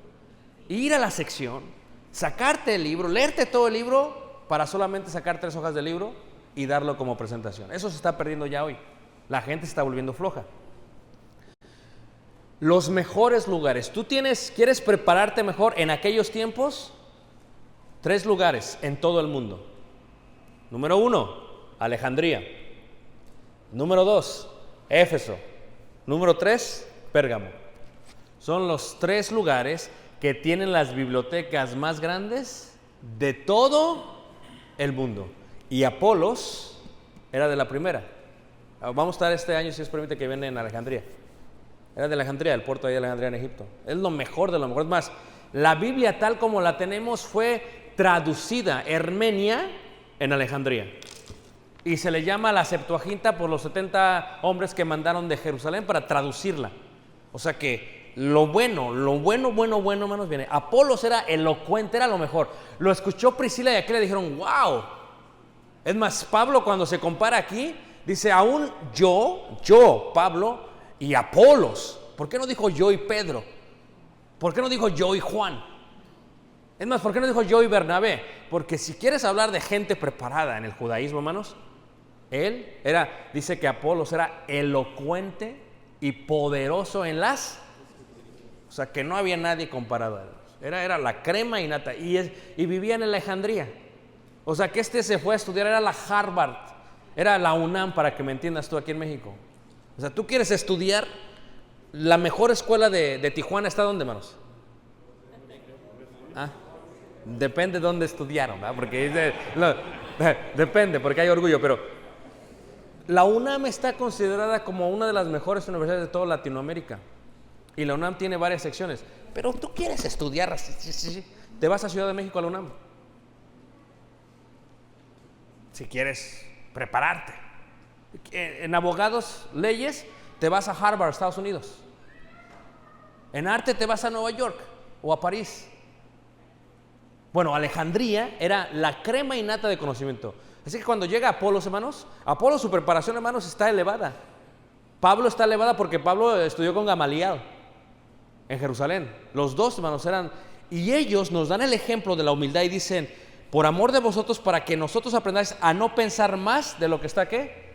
Ir a la sección, sacarte el libro, leerte todo el libro para solamente sacar 3 hojas del libro y darlo como presentación. Eso se está perdiendo ya hoy. La gente se está volviendo floja. Los mejores lugares. ¿Tú quieres prepararte mejor en aquellos tiempos? 3 lugares en todo el mundo. Número 1, Alejandría. Número 2, Éfeso. Número 3, Pérgamo. Son los 3 lugares que tienen las bibliotecas más grandes de todo el mundo. Y Apolos era de la primera. Vamos a estar este año, si Dios permite, que viene en Alejandría. Era de Alejandría, el puerto ahí de Alejandría en Egipto. Es lo mejor de lo mejor. Es más, la Biblia tal como la tenemos fue traducida, Hermenia, en Alejandría. Y se le llama la Septuaginta por los 70 hombres que mandaron de Jerusalén para traducirla. O sea que lo bueno, hermanos, viene. Apolos era elocuente, era lo mejor. Lo escuchó Priscila y aquel le dijeron, wow. Es más, Pablo cuando se compara aquí, dice, aún yo, Pablo, y Apolos. ¿Por qué no dijo yo y Pedro? ¿Por qué no dijo yo y Juan? Es más, ¿por qué no dijo yo y Bernabé? Porque si quieres hablar de gente preparada en el judaísmo, hermanos, dice que Apolos era elocuente y poderoso en o sea, que no había nadie comparado a él. Era la crema innata y vivía en Alejandría. O sea, que se fue a estudiar, era la Harvard, era la UNAM, para que me entiendas tú, aquí en México. O sea, tú quieres estudiar, la mejor escuela de Tijuana, ¿está dónde, hermanos? Depende de dónde estudiaron, ¿verdad? Porque depende, porque hay orgullo, pero la UNAM está considerada como una de las mejores universidades de toda Latinoamérica. Y la UNAM tiene varias secciones. Pero tú quieres estudiar, te vas a Ciudad de México a la UNAM. Si quieres prepararte. En abogados, leyes, te vas a Harvard, Estados Unidos. En arte te vas a Nueva York o a París. Bueno, Alejandría era la crema innata de conocimiento. Así que cuando llega Apolos, hermanos, Apolos, su preparación, hermanos, está elevada. Pablo está elevada porque Pablo estudió con Gamaliel en Jerusalén. Los dos, hermanos, y ellos nos dan el ejemplo de la humildad y dicen: por amor de vosotros, para que nosotros aprendáis a no pensar más de lo que está, ¿qué?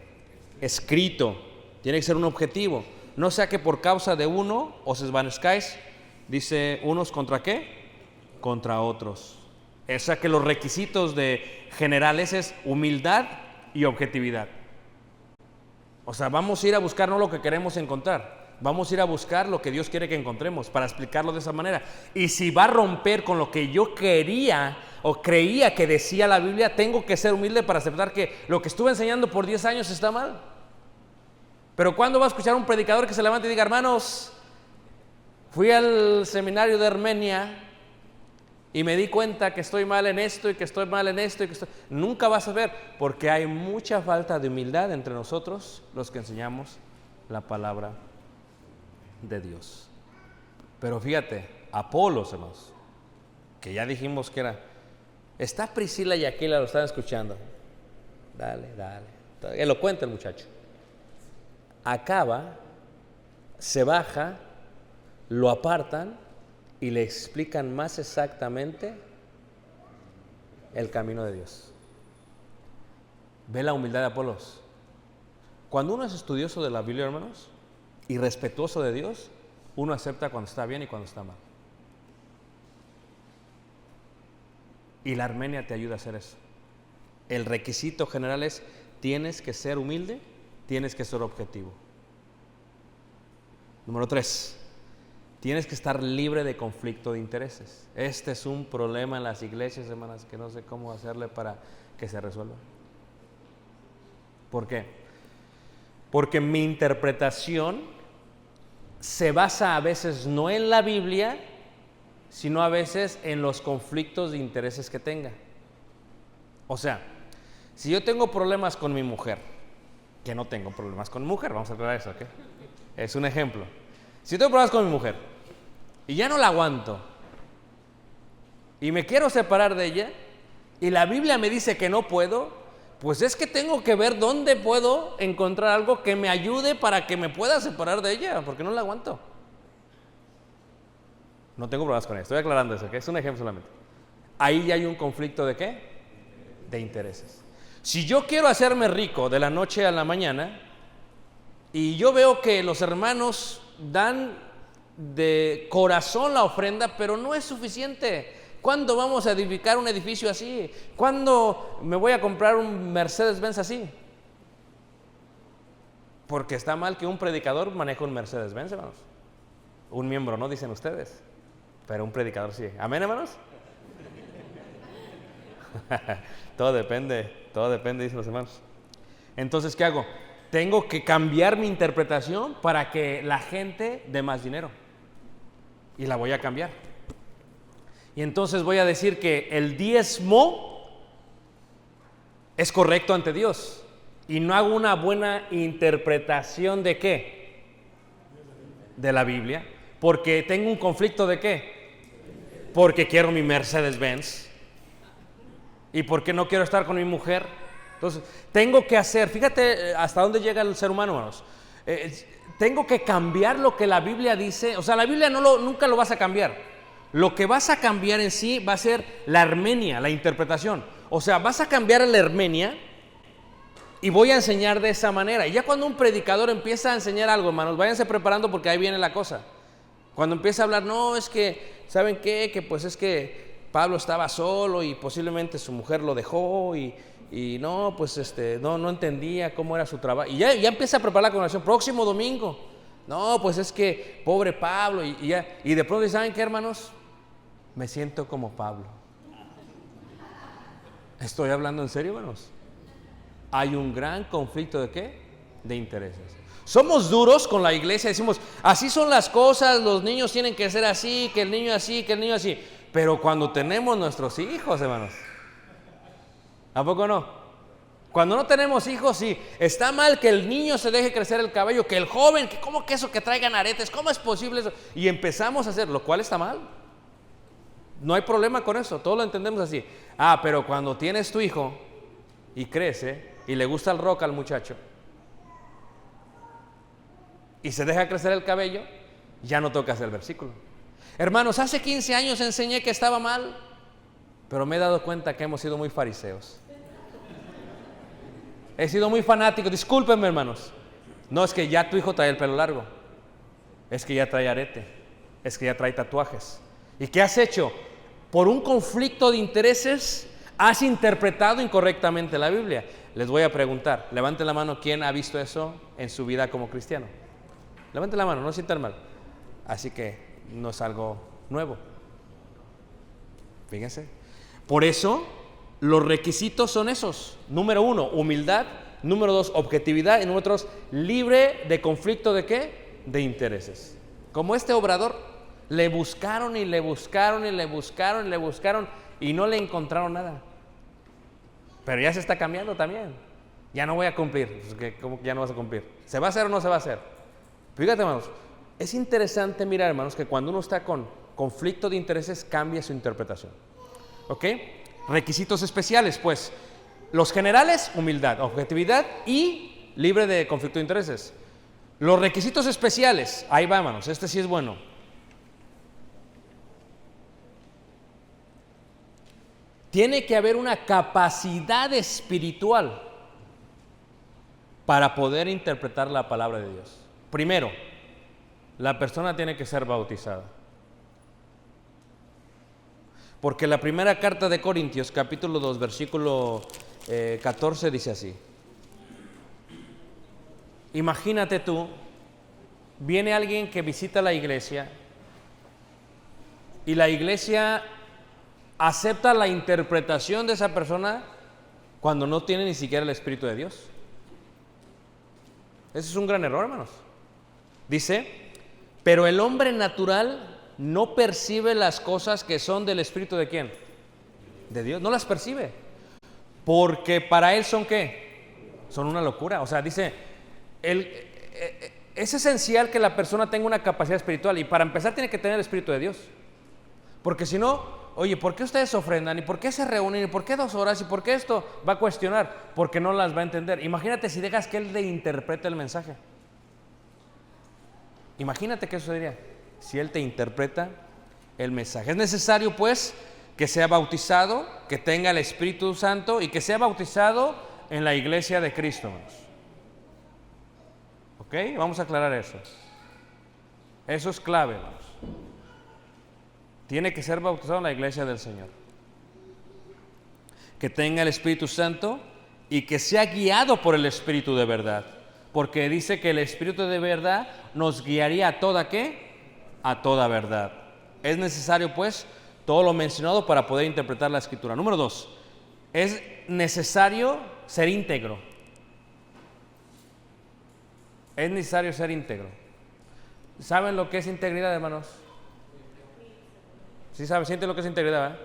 Escrito. Tiene que ser un objetivo. No sea que por causa de uno os desvanezcáis, dice, unos contra ¿qué? Contra otros. O sea que los requisitos generales es humildad y objetividad. O sea, vamos a ir a buscar no lo que queremos encontrar, vamos a ir a buscar lo que Dios quiere que encontremos para explicarlo de esa manera. Y si va a romper con lo que yo quería o creía que decía la Biblia, tengo que ser humilde para aceptar que lo que estuve enseñando por 10 años está mal. Pero ¿cuándo va a escuchar un predicador que se levante y diga: hermanos, fui al seminario de Armenia y me di cuenta que estoy mal en esto y que estoy mal en esto y que estoy... Nunca vas a ver, porque hay mucha falta de humildad entre nosotros los que enseñamos la palabra de Dios. Pero fíjate, Apolos, hermanos, que ya dijimos que era... Está Priscila y Aquila, lo están escuchando. Dale. Elocuente el muchacho. Acaba, se baja, lo apartan y le explican más exactamente el camino de Dios. Ve la humildad de Apolos. Cuando uno es estudioso de la Biblia, hermanos, y respetuoso de Dios, uno acepta cuando está bien y cuando está mal. Y la Armenia te ayuda a hacer eso. El requisito general es: tienes que ser humilde, tienes que ser objetivo. Número 3. Tienes que estar libre de conflicto de intereses. Este es un problema en las iglesias, hermanas, que no sé cómo hacerle para que se resuelva. ¿Por qué? Porque mi interpretación se basa a veces no en la Biblia, sino a veces en los conflictos de intereses que tenga. O sea, si yo tengo problemas con mi mujer, que no tengo problemas con mi mujer, vamos a aclarar eso, ¿ok? Es un ejemplo. Si yo tengo problemas con mi mujer y ya no la aguanto y me quiero separar de ella y la Biblia me dice que no puedo, pues es que tengo que ver dónde puedo encontrar algo que me ayude para que me pueda separar de ella, porque no la aguanto. No tengo problemas con ella, estoy aclarando eso, ¿ok? Es un ejemplo solamente. Ahí ya hay un conflicto ¿de qué? De intereses. Si yo quiero hacerme rico de la noche a la mañana y yo veo que los hermanos dan de corazón la ofrenda, pero no es suficiente. ¿Cuándo vamos a edificar un edificio así? ¿Cuándo me voy a comprar un Mercedes-Benz así? Porque está mal que un predicador maneje un Mercedes-Benz, hermanos. Un miembro no, dicen ustedes, pero un predicador sí. ¿Amén, hermanos? Todo depende, dicen los hermanos. Entonces, ¿qué hago? Tengo que cambiar mi interpretación para que la gente dé más dinero. Y la voy a cambiar. Y entonces voy a decir que el diezmo es correcto ante Dios. Y no hago una buena interpretación ¿de qué? De la Biblia. Porque tengo un conflicto ¿de qué? Porque quiero mi Mercedes-Benz. Y porque no quiero estar con mi mujer. Entonces, tengo que hacer, fíjate hasta dónde llega el ser humano, hermanos. Tengo que cambiar lo que la Biblia dice. O sea, la Biblia nunca lo vas a cambiar. Lo que vas a cambiar en sí va a ser la armenia, la interpretación. O sea, vas a cambiar la armenia y voy a enseñar de esa manera. Y ya cuando un predicador empieza a enseñar algo, hermanos, váyanse preparando porque ahí viene la cosa. Cuando empieza a hablar, no, es que, ¿saben qué? Que pues es que Pablo estaba solo y posiblemente su mujer lo dejó y no, pues no entendía cómo era su trabajo. Y ya empieza a preparar la congregación. Próximo domingo. No, pues es que pobre Pablo. Y de pronto, ¿saben qué, hermanos? Me siento como Pablo. Estoy hablando en serio, hermanos. Hay un gran conflicto ¿de qué? De intereses. Somos duros con la iglesia, decimos, así son las cosas, los niños tienen que ser así, que el niño así, que el niño así. Pero cuando tenemos nuestros hijos, hermanos, ¿a poco no? Cuando no tenemos hijos, sí, está mal que el niño se deje crecer el cabello, que el joven, que ¿cómo que eso, que traigan aretes? ¿Cómo es posible eso? Y empezamos a hacer, lo cual está mal. No hay problema con eso, todos lo entendemos así. Pero cuando tienes tu hijo y crece y le gusta el rock al muchacho y se deja crecer el cabello, ya no tocas el versículo. Hermanos, hace 15 años enseñé que estaba mal, pero me he dado cuenta que hemos sido muy fariseos. He sido muy fanático, discúlpenme, hermanos. No es que ya tu hijo trae el pelo largo, es que ya trae arete, es que ya trae tatuajes. ¿Y qué has hecho? Por un conflicto de intereses has interpretado incorrectamente la Biblia. Les voy a preguntar, levanten la mano, ¿quién ha visto eso en su vida como cristiano? Levanten la mano, no sientan mal. Así que no es algo nuevo. Fíjense. Por eso los requisitos son esos. Número 1, humildad. Número 2, objetividad. Y número 3, libre de conflicto ¿de qué? De intereses. Como este obrador, le buscaron y le buscaron y le buscaron y le buscaron y no le encontraron nada. Pero ya se está cambiando también. Ya no voy a cumplir. Pues, ¿cómo que ya no vas a cumplir? ¿Se va a hacer o no se va a hacer? Fíjate, hermanos, es interesante mirar, hermanos, que cuando uno está con conflicto de intereses cambia su interpretación. ¿Ok? Requisitos especiales, pues, los generales, humildad, objetividad y libre de conflicto de intereses. Los requisitos especiales, ahí va, hermanos, este sí es bueno. Tiene que haber una capacidad espiritual para poder interpretar la palabra de Dios. Primero, la persona tiene que ser bautizada. Porque la primera carta de Corintios, capítulo 2, versículo 14, dice así. Imagínate tú, viene alguien que visita la iglesia y la iglesia acepta la interpretación de esa persona cuando no tiene ni siquiera el Espíritu de Dios. Ese es un gran error, hermanos. Dice, pero el hombre natural no percibe las cosas que son del Espíritu ¿de quién? De Dios, no las percibe. Porque para él son ¿qué? Son una locura. O sea, dice, es esencial que la persona tenga una capacidad espiritual y para empezar tiene que tener el Espíritu de Dios. Porque si no, oye, ¿por qué ustedes ofrendan? ¿Y por qué se reúnen? ¿Y por qué 2 horas? ¿Y por qué esto? Va a cuestionar, porque no las va a entender. Imagínate si dejas que él le interprete el mensaje. Imagínate qué sucedería si él te interpreta el mensaje. Es necesario, pues, que sea bautizado, que tenga el Espíritu Santo y que sea bautizado en la iglesia de Cristo, hermanos. ¿Ok? Vamos a aclarar eso. Eso es clave, hermanos. Tiene que ser bautizado en la iglesia del Señor. Que tenga el Espíritu Santo y que sea guiado por el Espíritu de verdad. Porque dice que el Espíritu de verdad nos guiaría a toda ¿qué? A toda verdad. Es necesario, pues, todo lo mencionado para poder interpretar la Escritura. Número 2, es necesario ser íntegro. Es necesario ser íntegro. ¿Saben lo que es integridad, hermanos? ¿Sí saben? ¿Sienten lo que es integridad?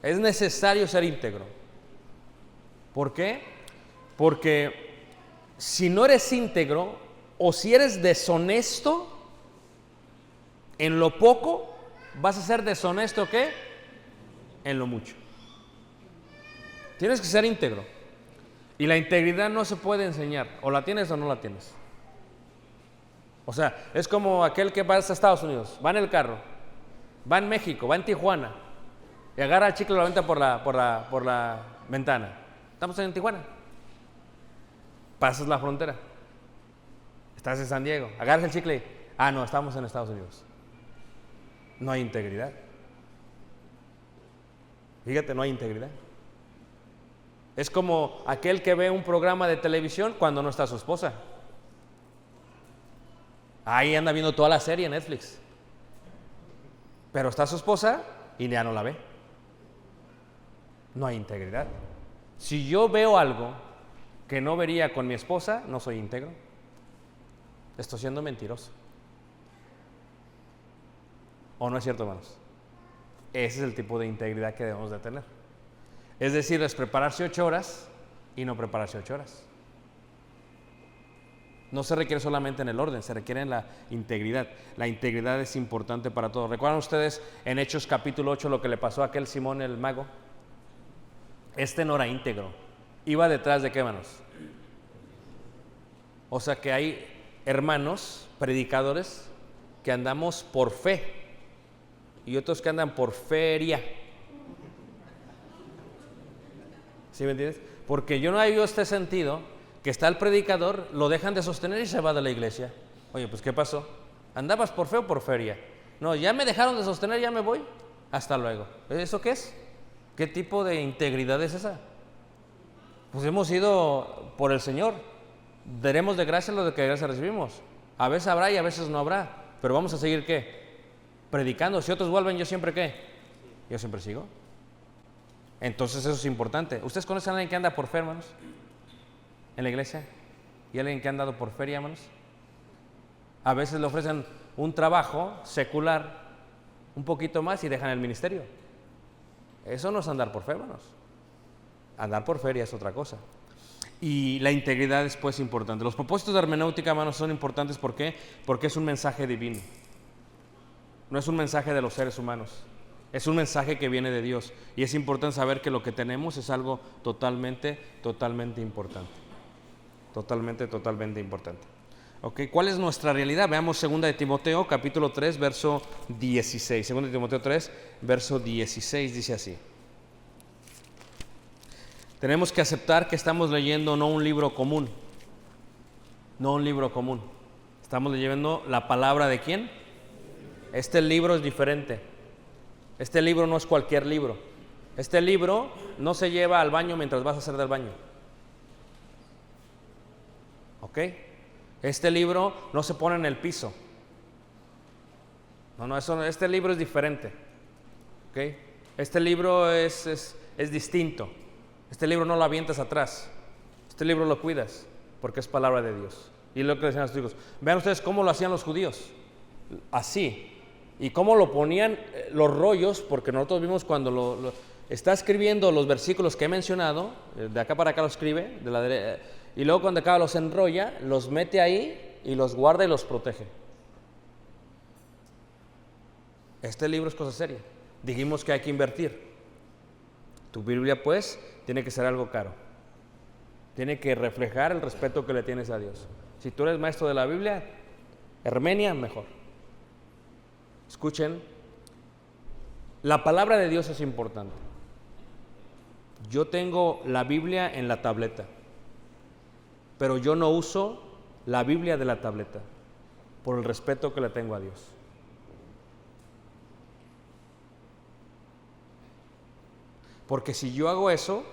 Es necesario ser íntegro. ¿Por qué? Porque si no eres íntegro o si eres deshonesto en lo poco, vas a ser deshonesto ¿qué? En lo mucho. Tienes que ser íntegro. Y la integridad no se puede enseñar. O la tienes o no la tienes. O sea, es como aquel que va a Estados Unidos, va en el carro, va en México, va en Tijuana y agarra el chicle y lo avienta por la ventana. Estamos en Tijuana. Pasas la frontera. Estás en San Diego. Agarras el chicle y, no, estamos en Estados Unidos. No hay integridad. Fíjate, no hay integridad. Es como aquel que ve un programa de televisión cuando no está su esposa. Ahí anda viendo toda la serie en Netflix. Pero está su esposa y ya no la ve. no hay integridad. Si yo veo algo que no vería con mi esposa, no soy íntegro. Estoy siendo mentiroso. ¿O no es cierto, hermanos? Ese es el tipo de integridad que debemos de tener. Es decir, es prepararse 8 horas y no prepararse 8 horas. No se requiere solamente en el orden, se requiere en la integridad. La integridad es importante para todos. ¿Recuerdan ustedes en Hechos capítulo 8 lo que le pasó a aquel Simón el mago? Este no era íntegro. Iba detrás de qué, hermanos. O sea que hay hermanos, predicadores, que andamos por fe y otros que andan por feria. ¿Sí me entiendes? Porque yo no he oído este sentido, que está el predicador, lo dejan de sostener y se va de la iglesia. Oye, pues ¿qué pasó? ¿Andabas por fe o por feria? No, ya me dejaron de sostener, ya me voy. Hasta luego. ¿Eso qué es? ¿Qué tipo de integridad es esa? Pues hemos ido por el Señor. Daremos de gracia lo de que de gracia recibimos. A veces habrá y a veces no habrá. Pero vamos a seguir ¿qué? Predicando. Si otros vuelven, ¿yo siempre qué? Yo siempre sigo. Entonces eso es importante. ¿Ustedes conocen a alguien que anda por fe, hermanos? En la iglesia. ¿Y alguien que ha andado por feria, hermanos? A veces le ofrecen un trabajo secular un poquito más y dejan el ministerio. Eso no es andar por fe, hermanos. Andar por feria es otra cosa. Y la integridad es pues importante. Los propósitos de hermenéutica, hermanos, son importantes. ¿Por qué? Porque es un mensaje divino. No es un mensaje de los seres humanos. Es un mensaje que viene de Dios. Y es importante saber que lo que tenemos es algo totalmente importante. Totalmente importante. ¿Okay? ¿Cuál es nuestra realidad? Veamos 2 de Timoteo, capítulo 3, verso 16. 2 de Timoteo 3, verso 16, dice así. Tenemos que aceptar que estamos leyendo no un libro común. No un libro común. Estamos leyendo la palabra de ¿quién? Este libro es diferente. Este libro no es cualquier libro. Este libro no se lleva al baño mientras vas a hacer del baño. ¿Ok? Este libro no se pone en el piso. No, este libro es diferente. ¿Ok? Este libro es distinto. Este libro no lo avientas atrás. Este libro lo cuidas porque es palabra de Dios. Y lo que decían los hijos. Vean ustedes cómo lo hacían los judíos. Así. Y cómo lo ponían los rollos, porque nosotros vimos cuando está escribiendo los versículos que he mencionado, de acá para acá lo escribe, de la derecha, y luego cuando acaba los enrolla, los mete ahí y los guarda y los protege. Este libro es cosa seria. Dijimos que hay que invertir. Tu Biblia, pues, tiene que ser algo caro. Tiene que reflejar el respeto que le tienes a Dios. Si tú eres maestro de la Biblia, Hermenia, mejor. Escuchen, la palabra de Dios es importante. Yo tengo la Biblia en la tableta, pero yo no uso la Biblia de la tableta por el respeto que le tengo a Dios. Porque si yo hago eso,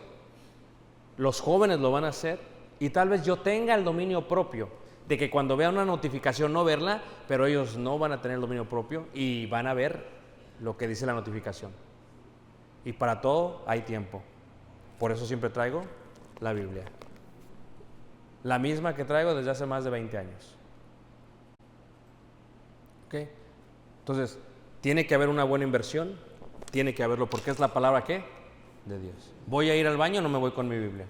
los jóvenes lo van a hacer y tal vez yo tenga el dominio propio de que cuando vean una notificación no verla, pero ellos no van a tener el dominio propio y van a ver lo que dice la notificación. Y para todo hay tiempo. Por eso siempre traigo la Biblia. La misma que traigo desde hace más de 20 años. ¿Ok? Entonces, tiene que haber una buena inversión, tiene que haberlo, porque es la palabra ¿qué? De Dios. ¿Voy a ir al baño o no me voy con mi Biblia?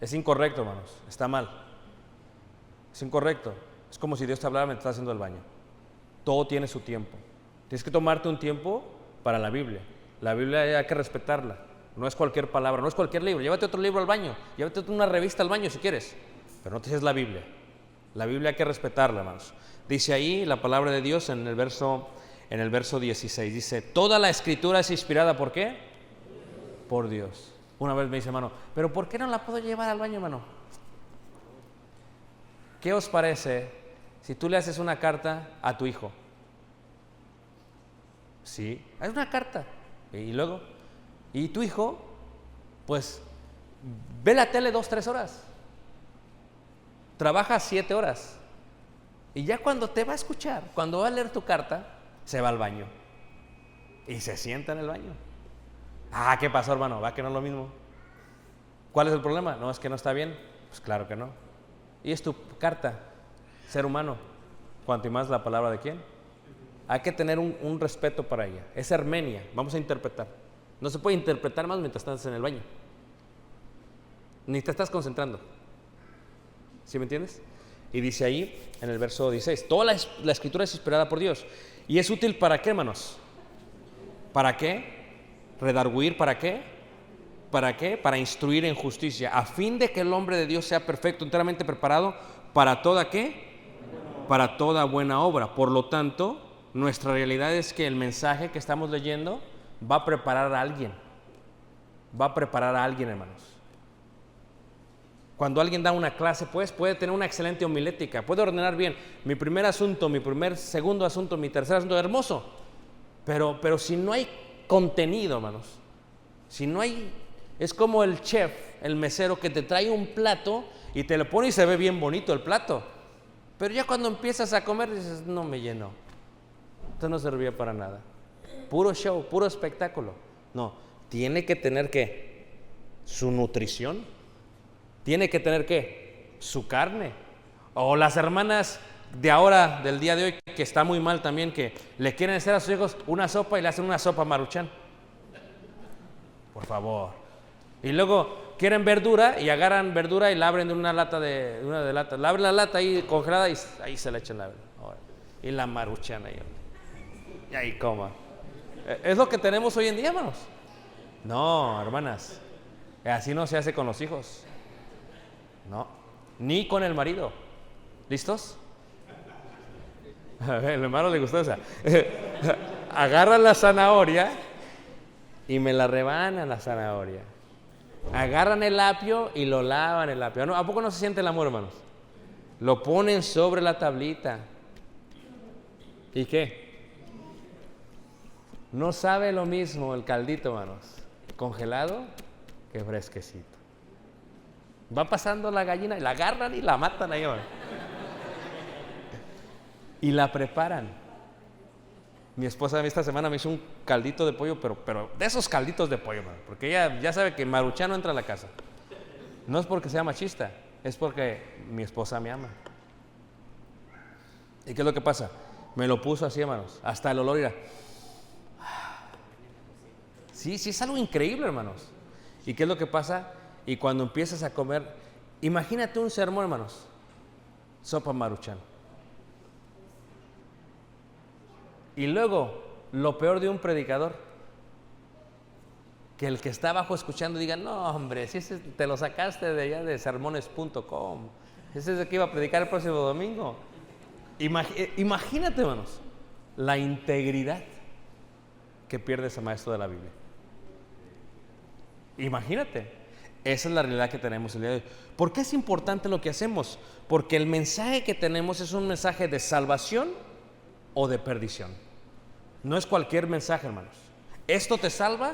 Es incorrecto, hermanos, está mal. Es incorrecto. Es como si Dios te hablara mientras estás haciendo el baño. Todo tiene su tiempo. Tienes que tomarte un tiempo para la Biblia. La Biblia hay que respetarla. No es cualquier palabra, no es cualquier libro. Llévate otro libro al baño, llévate una revista al baño si quieres, pero no te des la Biblia. La Biblia hay que respetarla, hermanos. Dice ahí la palabra de Dios en el verso 16. Dice, toda la escritura es inspirada, ¿por qué? Por Dios. Una vez me dice, hermano, ¿pero por qué no la puedo llevar al baño, hermano? ¿Qué os parece si tú le haces una carta a tu hijo? Sí, es una carta. Y luego, y tu hijo, pues, ve la tele 2-3 horas. Trabaja 7 horas. Y ya cuando te va a escuchar, cuando va a leer tu carta, se va al baño. Y se sienta en el baño. Ah, ¿qué pasó, hermano? ¿Va que no es lo mismo? ¿Cuál es el problema? No, es que no está bien. Pues claro que no. Y es tu carta, ser humano. Cuanto más la palabra de quién. Hay que tener un respeto para ella. Es Armenia, vamos a interpretar. No se puede interpretar más mientras estás en el baño. Ni te estás concentrando. ¿Sí me entiendes? Y dice ahí, en el verso 16, toda la escritura es inspirada por Dios. ¿Y es útil para qué, hermanos? ¿Para qué? ¿Redarguir para qué? ¿Para qué? Para instruir en justicia, a fin de que el hombre de Dios sea perfecto, enteramente preparado para toda ¿qué? Para toda buena obra. Por lo tanto, nuestra realidad es que el mensaje que estamos leyendo va a preparar a alguien. Va a preparar a alguien, hermanos. Cuando alguien da una clase, pues puede tener una excelente homilética, puede ordenar bien mi primer asunto, mi segundo asunto, mi tercer asunto, hermoso. Pero si no hay contenido, hermanos, si no hay, es como el chef, el mesero que te trae un plato y te lo pone y se ve bien bonito el plato. Pero ya cuando empiezas a comer dices, no me llenó. Esto no servía para nada. Puro show, puro espectáculo. No, tiene que tener ¿qué? Su nutrición. Tiene que tener ¿qué? Su carne. O las hermanas de ahora, del día de hoy, que está muy mal también, que le quieren hacer a sus hijos una sopa y le hacen una sopa Maruchan. Por favor. Y luego quieren verdura y agarran verdura y la abren de una lata de lata. La abren la lata ahí congelada y ahí se la echan la verdura. Y la Maruchan ahí. Y ahí coma. Es lo que tenemos hoy en día, hermanos. No, hermanas. Así no se hace con los hijos. No. Ni con el marido. ¿Listos? El hermano le gustó esa. Agarran la zanahoria y me la rebanan la zanahoria. Agarran el apio y lo lavan el apio. ¿No? ¿A poco no se siente el amor, hermanos? Lo ponen sobre la tablita. ¿Y qué? No sabe lo mismo el caldito, hermanos, congelado que fresquecito. Va pasando la gallina y la agarran y la matan ahí, hermano. Y la preparan. Mi esposa esta semana me hizo un caldito de pollo, pero de esos calditos de pollo, hermano, porque ella ya sabe que Maruchan no entra a la casa. No es porque sea machista, es porque mi esposa me ama. ¿Y qué es lo que pasa? Me lo puso así, hermanos, hasta el olor era. Sí, es algo increíble, hermanos. ¿Y qué es lo que pasa? Y cuando empiezas a comer, imagínate un sermón, hermanos, sopa Maruchan. Y luego, lo peor de un predicador, que el que está abajo escuchando diga, no, hombre, si ese te lo sacaste de allá de sermones.com, ese es el que iba a predicar el próximo domingo. Imagínate, hermanos, la integridad que pierde ese maestro de la Biblia. Imagínate, esa es la realidad que tenemos el día de hoy. ¿Por qué es importante lo que hacemos? Porque el mensaje que tenemos es un mensaje de salvación o de perdición. No es cualquier mensaje, hermanos. ¿Esto te salva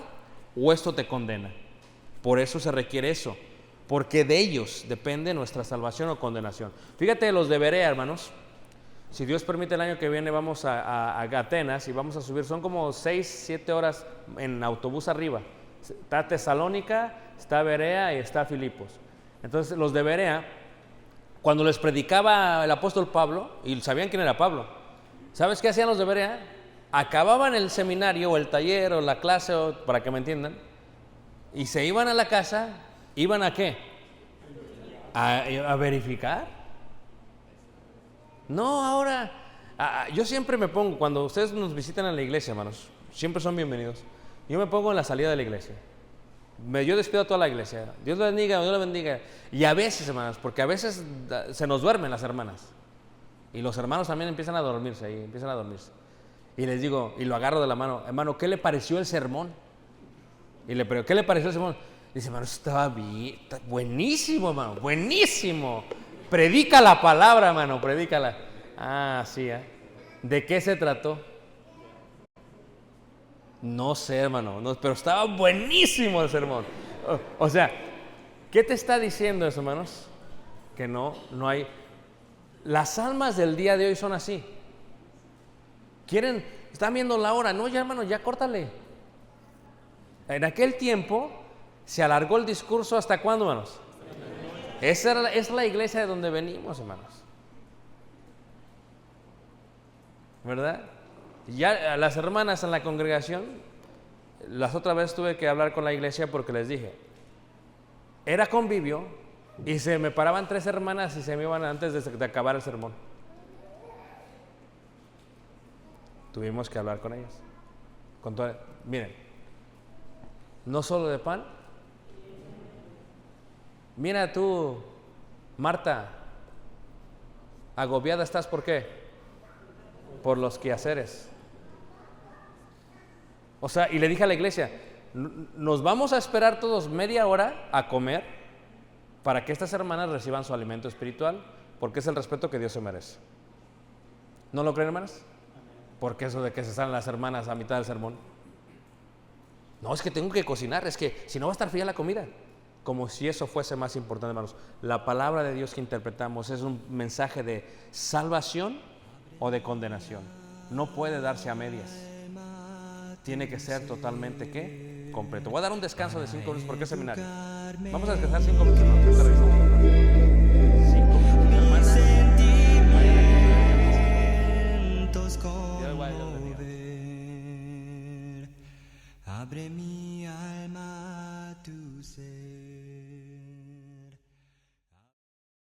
o esto te condena? Por eso se requiere eso, porque de ellos depende nuestra salvación o condenación. Fíjate los de Berea, hermanos. Si Dios permite, el año que viene vamos a Atenas y vamos a subir, son como 6-7 horas en autobús arriba. Está Tesalónica, está Berea y está Filipos. Entonces los de Berea, cuando les predicaba el apóstol Pablo, y sabían quién era Pablo, ¿sabes qué hacían los de Berea? Acababan el seminario o el taller o la clase, para que me entiendan, y se iban a la casa. ¿Iban a qué? ¿A verificar? No, ahora, yo siempre me pongo, cuando ustedes nos visitan a la iglesia, hermanos, siempre son bienvenidos. Yo me pongo en la salida de la iglesia. Yo despido a toda la iglesia. Dios la bendiga, Dios la bendiga. Y a veces, hermanos, porque a veces se nos duermen las hermanas. Y los hermanos también empiezan a dormirse ahí, empiezan a dormirse. Y les digo, y lo agarro de la mano, hermano, ¿qué le pareció el sermón? Y le pregunto, ¿qué le pareció el sermón? Dice, hermano, estaba bien, buenísimo, hermano, buenísimo. Predica la palabra, hermano, predícala. Ah, sí, ¿eh? ¿De qué se trató? No sé, hermano, no, pero estaba buenísimo el sermón. O sea, ¿qué te está diciendo eso, hermanos? Que no hay. Las almas del día de hoy son así. Están viendo la hora. No, ya, hermano, ya córtale. En aquel tiempo se alargó el discurso ¿hasta cuándo, hermanos? Es la iglesia de donde venimos, hermanos. ¿Verdad? Ya las hermanas en la congregación, las otra vez tuve que hablar con la iglesia porque les dije, era convivio y se me paraban 3 hermanas y se me iban antes de acabar el sermón. Tuvimos que hablar con ellas. Miren, no solo de pan. Mira tú, Marta, agobiada estás, ¿por qué? Por los quehaceres. O sea, y le dije a la iglesia, nos vamos a esperar todos media hora a comer para que estas hermanas reciban su alimento espiritual, porque es el respeto que Dios se merece. ¿No lo creen, hermanas? Porque eso de que se salen las hermanas a mitad del sermón. No, es que tengo que cocinar, es que si no va a estar fría la comida. Como si eso fuese más importante, hermanos. La palabra de Dios que interpretamos es un mensaje de salvación o de condenación. No puede darse a medias. Tiene que ser totalmente, ¿qué? Completo. Voy a dar un descanso de 5 minutos porque es seminario. Vamos a descansar 5 minutos. Ahorita regresamos. 5 minutos, hermanas. Sentimientos conmover. Abre mi alma a tu ser.